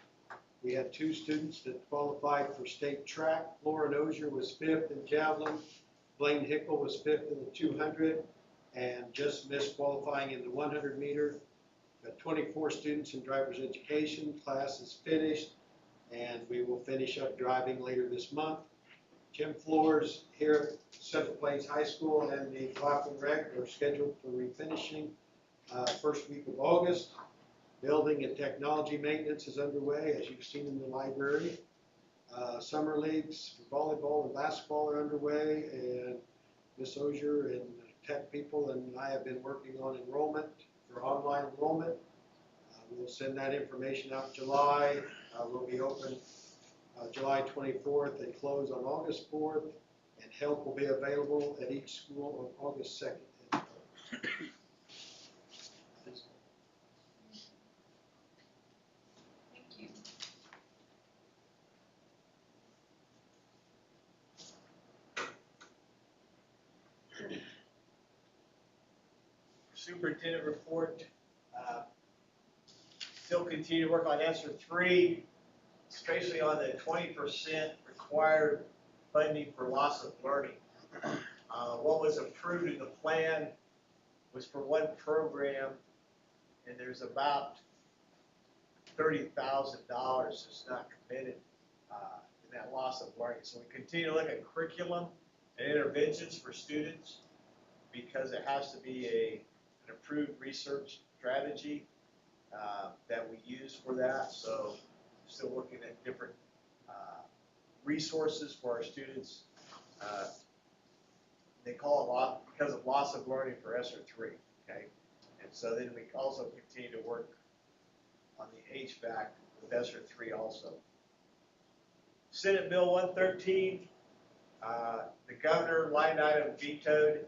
We had 2 students that qualified for state track. Lauren Ozier was 5th in javelin. Blaine Hickle was 5th in the 200 and just missed qualifying in the 100 meter. Got 24 students in driver's education. Class is finished and we will finish up driving later this month. Gym floors here at Central Plains High School and the Coffin Rec are scheduled for refinishing first week of August. Building and technology maintenance is underway, as you've seen in the library. Summer leagues for volleyball and basketball are underway, and Ms. Ozier and tech people and I have been working on enrollment for online enrollment. We'll send that information out in July. We'll be open July 24th and close on August 4th, and help will be available at each school on August 2nd. Thank you. Superintendent report. Still continue to work on answer 3, especially on the 20% required funding for loss of learning. What was approved in the plan was for one program, and there's about $30,000 that's not committed in that loss of learning. So we continue to look at curriculum and interventions for students because it has to be an approved research strategy that we use for that. So still looking at different resources for our students. They call it because of loss of learning for ESSER 3, okay? And so then we also continue to work on the HVAC with ESSER 3 also. Senate Bill 113, the governor line item vetoed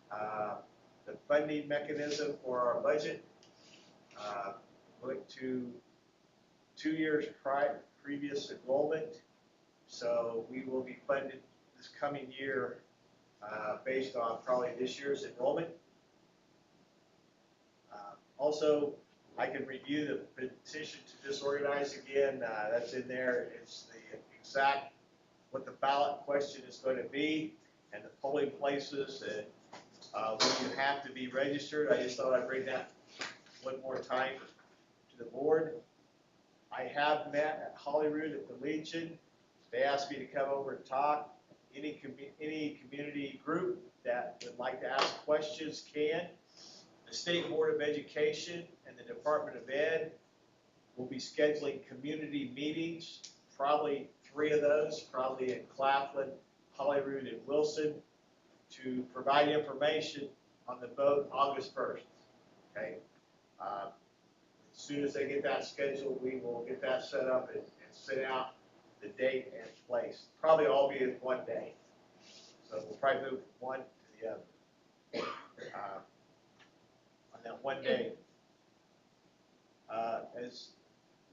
the funding mechanism for our budget. Went to 2 years previous enrollment, so we will be funded this coming year based on probably this year's enrollment. Also, I can review the petition to disorganize again. That's in there. It's the exact what the ballot question is going to be and the polling places and when you have to be registered. I just thought I'd bring that one more time to the board. I have met at Holyrood at the Legion. They asked me to come over and talk. Any community group that would like to ask questions can. The State Board of Education and the Department of Ed will be scheduling community meetings, probably 3 of those, probably in Claflin, Holyrood, and Wilson, to provide information on the vote August 1st. Okay. As soon as they get that scheduled, we will get that set up and send out the date and place. Probably all be in one day. So we'll probably move from one to the other. On that one day. As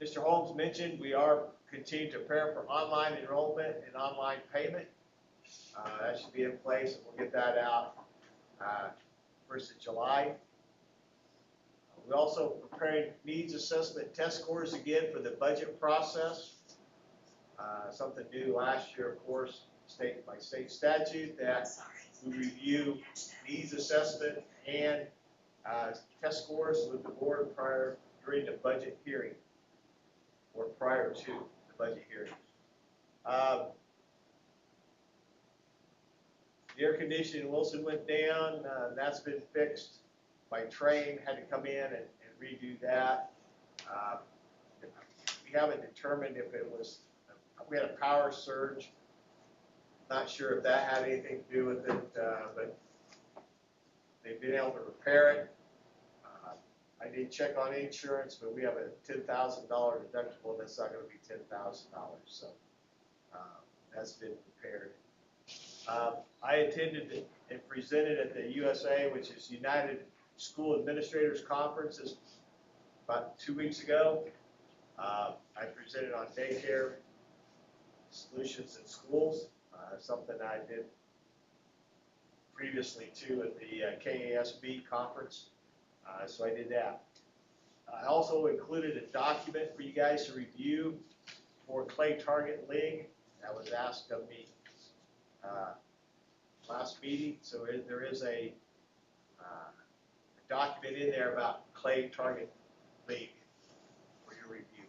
Mr. Holmes mentioned, we are continuing to prepare for online enrollment and online payment. That should be in place, and we'll get that out 1st of July. We're also preparing needs assessment test scores again for the budget process. Something new last year, of course, by state statute, that we review needs assessment and test scores with the board during the budget hearing or prior to the budget hearing. The air conditioning in Wilson went down. That's been fixed by Train. Had to come in and redo that. We haven't determined if it was, we had a power surge. Not sure if that had anything to do with it, but they've been able to repair it. I did check on insurance, but we have a $10,000 deductible. That's not going to be $10,000, so that's been repaired. I attended and presented at the USA, which is United School Administrators Conference, about 2 weeks ago. I presented on daycare solutions in schools, something I did previously too at the KASB conference. So I did that. I also included a document for you guys to review for Clay Target League. That was asked of me last meeting. So there is a document in there about Clay Target League for your review.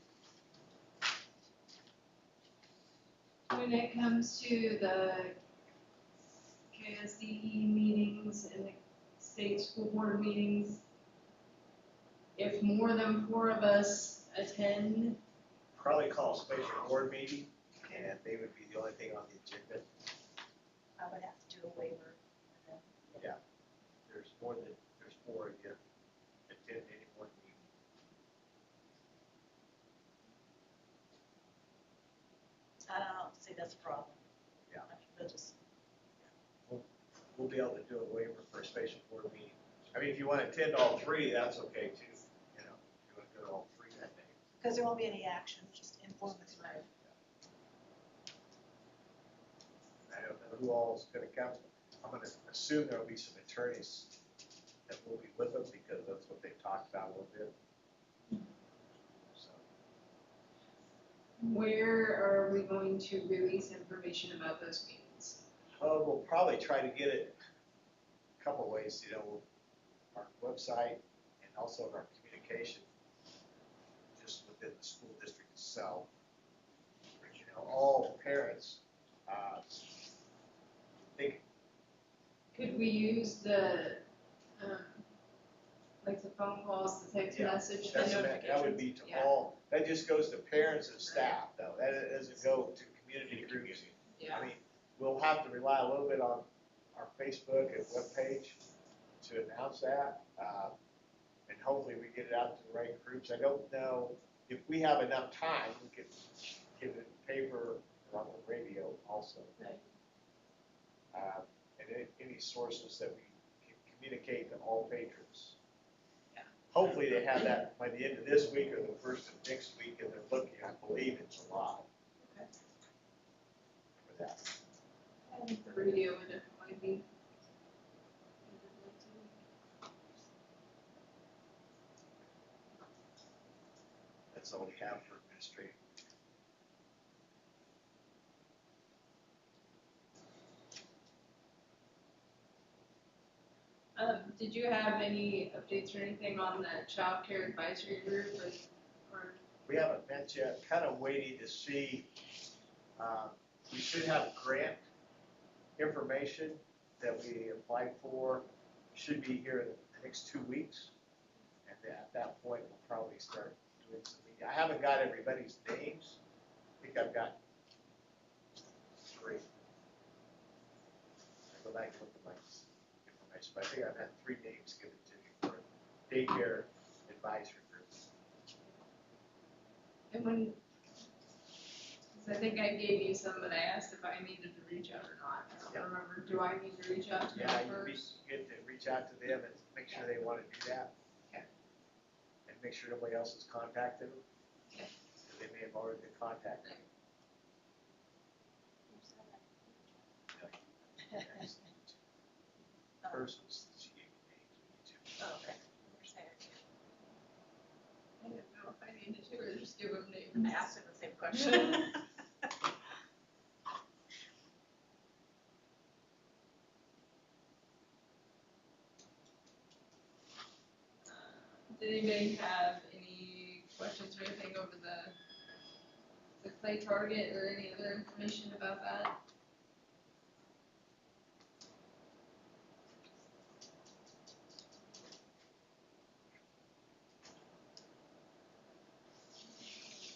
When it comes to the KSDE meetings and the state school board meetings, if more than 4 of us attend, Probably call a special board meeting, and they would be the only thing on the agenda. I would have to do a waiver. Yeah, there's 4 of you attend any board meeting. I don't know, see, that's a problem. Yeah. They'll just, We'll be able to do a waiver for a special board meeting. I mean, if you want to attend all 3, that's okay too. You know, if you want to go to all 3 that day. because there won't be any action, just informative. I don't know who all is going to come. I'm going to assume there will be some attorneys that will be with them because that's what they've talked about a little bit. So, where are we going to release information about those meetings? we'll probably try to get it a couple ways, you know, our website and also in our communication just within the school district itself. You know, all parents think. Could we use the, like the phone calls, the text message, the notifications? That would be to Yeah. all, that just goes to parents and staff though, that doesn't go to community groups. Yeah. I mean, we'll have to rely a little bit on our Facebook and webpage to announce that. And hopefully we get it out to the right groups. I don't know if we have enough time, we could get it in paper or on the radio also. Right. And any sources that we can communicate to all patrons. Yeah. Hopefully they have that by the end of this week or the first of next week, and they're looking, I believe it's July. Okay. For that. I think the radio would definitely be. That's all we have for administrative. Did you have any updates or anything on the child care advisory group or We haven't met yet, kind of waiting to see, we should have grant information that we applied for, should be here in the next 2 weeks. And at that point, we'll probably start doing some meeting. I haven't got everybody's names. I think I've got 3. I go back and look at my information, but I think I've had 3 names given to me for daycare advisory group. and when? Because I think I gave you some, but I asked if I needed to reach out or not. I don't Yeah. remember. Do I need to reach out to Yeah, them you first? get to reach out to them and make sure they want to do that. Okay. And make sure nobody else has contacted them. Okay. Because they may have already been contacted. Persons, she gave me names, we need to. Oh, okay. You're saying it. I didn't know if I needed to or just give them names. I asked him the same question. Did anybody have any questions or anything over the clay target or any other information about that?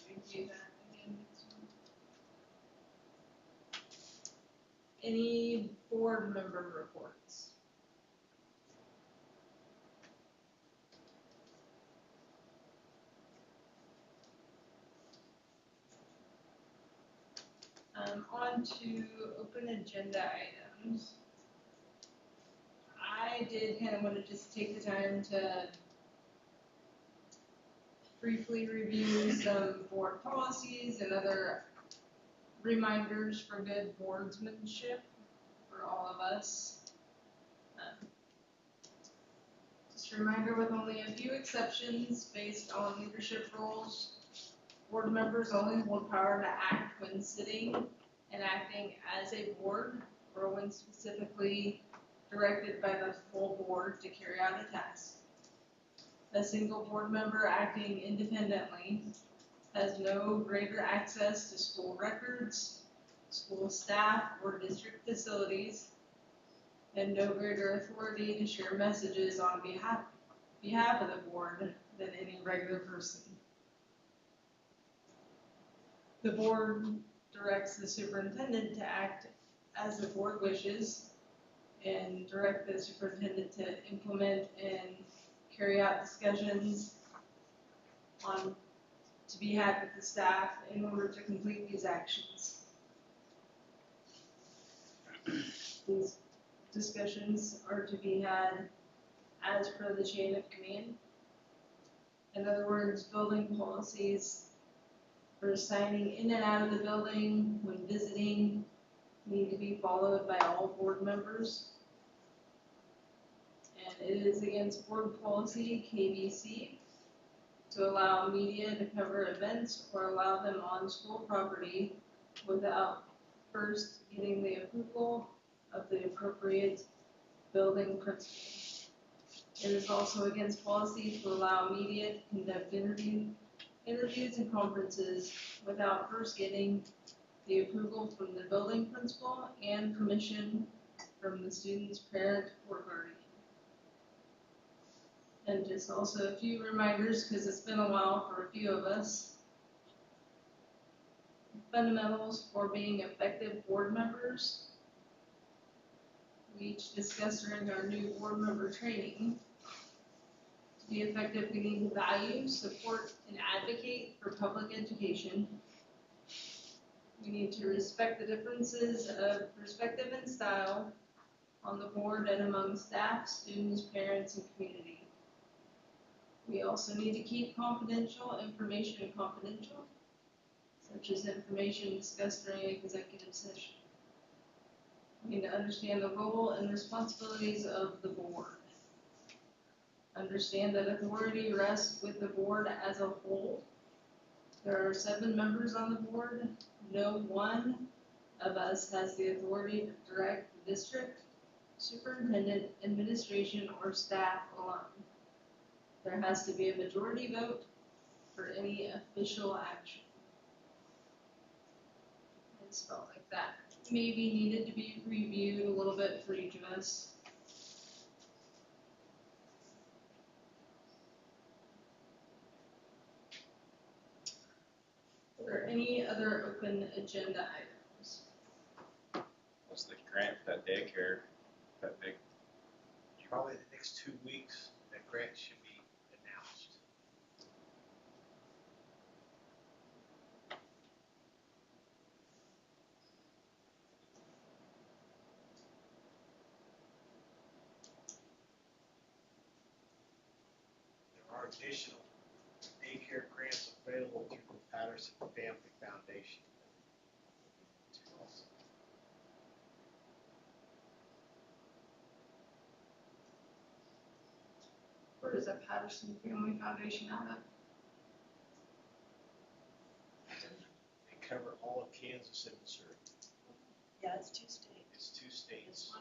Review that again next month. Any board member reports? On to open agenda items. I did kind of want to just take the time to briefly review some board policies and other reminders for good boardsmanship for all of us. Just a reminder, with only a few exceptions based on leadership roles, board members only hold power to act when sitting and acting as a board or when specifically directed by the full board to carry out a task. A single board member acting independently has no greater access to school records, school staff, or district facilities, and no greater authority to share messages on behalf of the board than any regular person. The board directs the superintendent to act as the board wishes and direct the superintendent to implement and carry out discussions to be had with the staff in order to complete these actions. These discussions are to be had as per the chain of command. In other words, building policies for signing in and out of the building when visiting need to be followed by all board members. And it is against board policy KBC to allow media to cover events or allow them on school property without first getting the approval of the appropriate building principal. It is also against policy to allow media to conduct interviews and conferences without first getting the approval from the building principal and permission from the student's parent or guardian. And just also a few reminders, because it's been a while for a few of us. fundamentals for being effective board members. We each discussed during our new board member training. To be effective, we need to value, support, and advocate for public education. We need to respect the differences of perspective and style on the board and among staff, students, parents, and community. We also need to keep confidential information confidential, such as information discussed during executive session. We need to understand the role and responsibilities of the board. Understand that authority rests with the board as a whole. There are 7 members on the board. No one of us has the authority to direct the district, superintendent, administration, or staff alone. There has to be a majority vote for any official action. It's felt like that maybe needed to be reviewed a little bit for each of us. Are there any other open agenda items? What's the grant for that daycare, that big? Probably the next 2 weeks, that grant should be announced. There are additional daycare grants available through the Patterson Family Foundation. Where is the Patterson Family Foundation out of? They cover all of Kansas and Missouri. Yeah, it's 2 states. It's 2 states.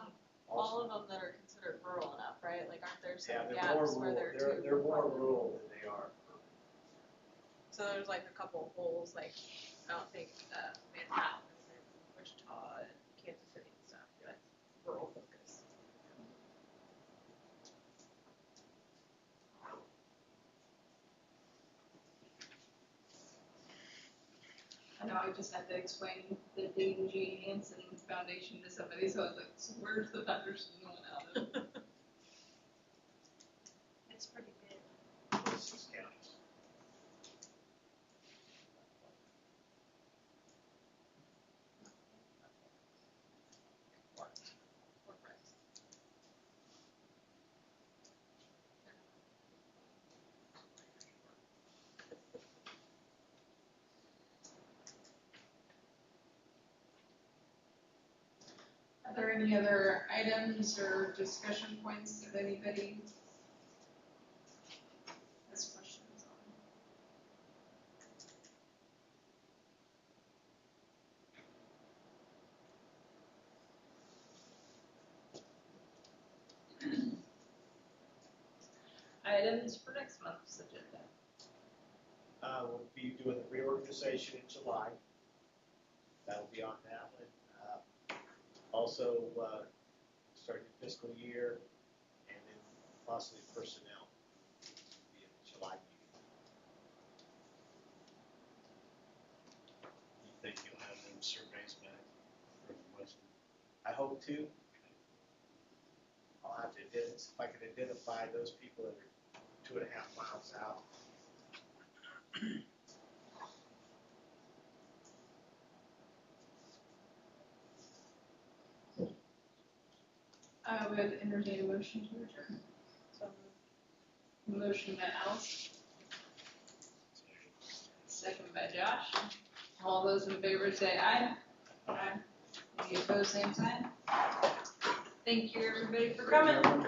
All of them that are considered rural enough, right? Like, aren't there Yeah, some they're more gaps where rural, they're too? they're more rural than they are urban. So there's like a couple of holes, like, I don't think, Manhattan and Wichita and Kansas City and stuff, that's rural focus. I know I just had to explain the Dayton G. Hansen Foundation to somebody, so I was like, so where's the Patterson one out of? It's pretty big. 26 counties. Are there any other items or discussion points that anybody has questions on? Items for next month's agenda. We'll be doing the reorganization in July. That'll be on that one. Also, starting the fiscal year, and then possibly personnel will be in the July meeting. You think you'll have them surveys back from Weston? I hope to. I'll have to identify, if I can identify those people that are 2.5 miles out. I would entertain a motion to adjourn. So Motion by Alice. Second by Josh. All those in favor say aye. Aye. Any opposed, same sign. Thank you, everybody, for coming.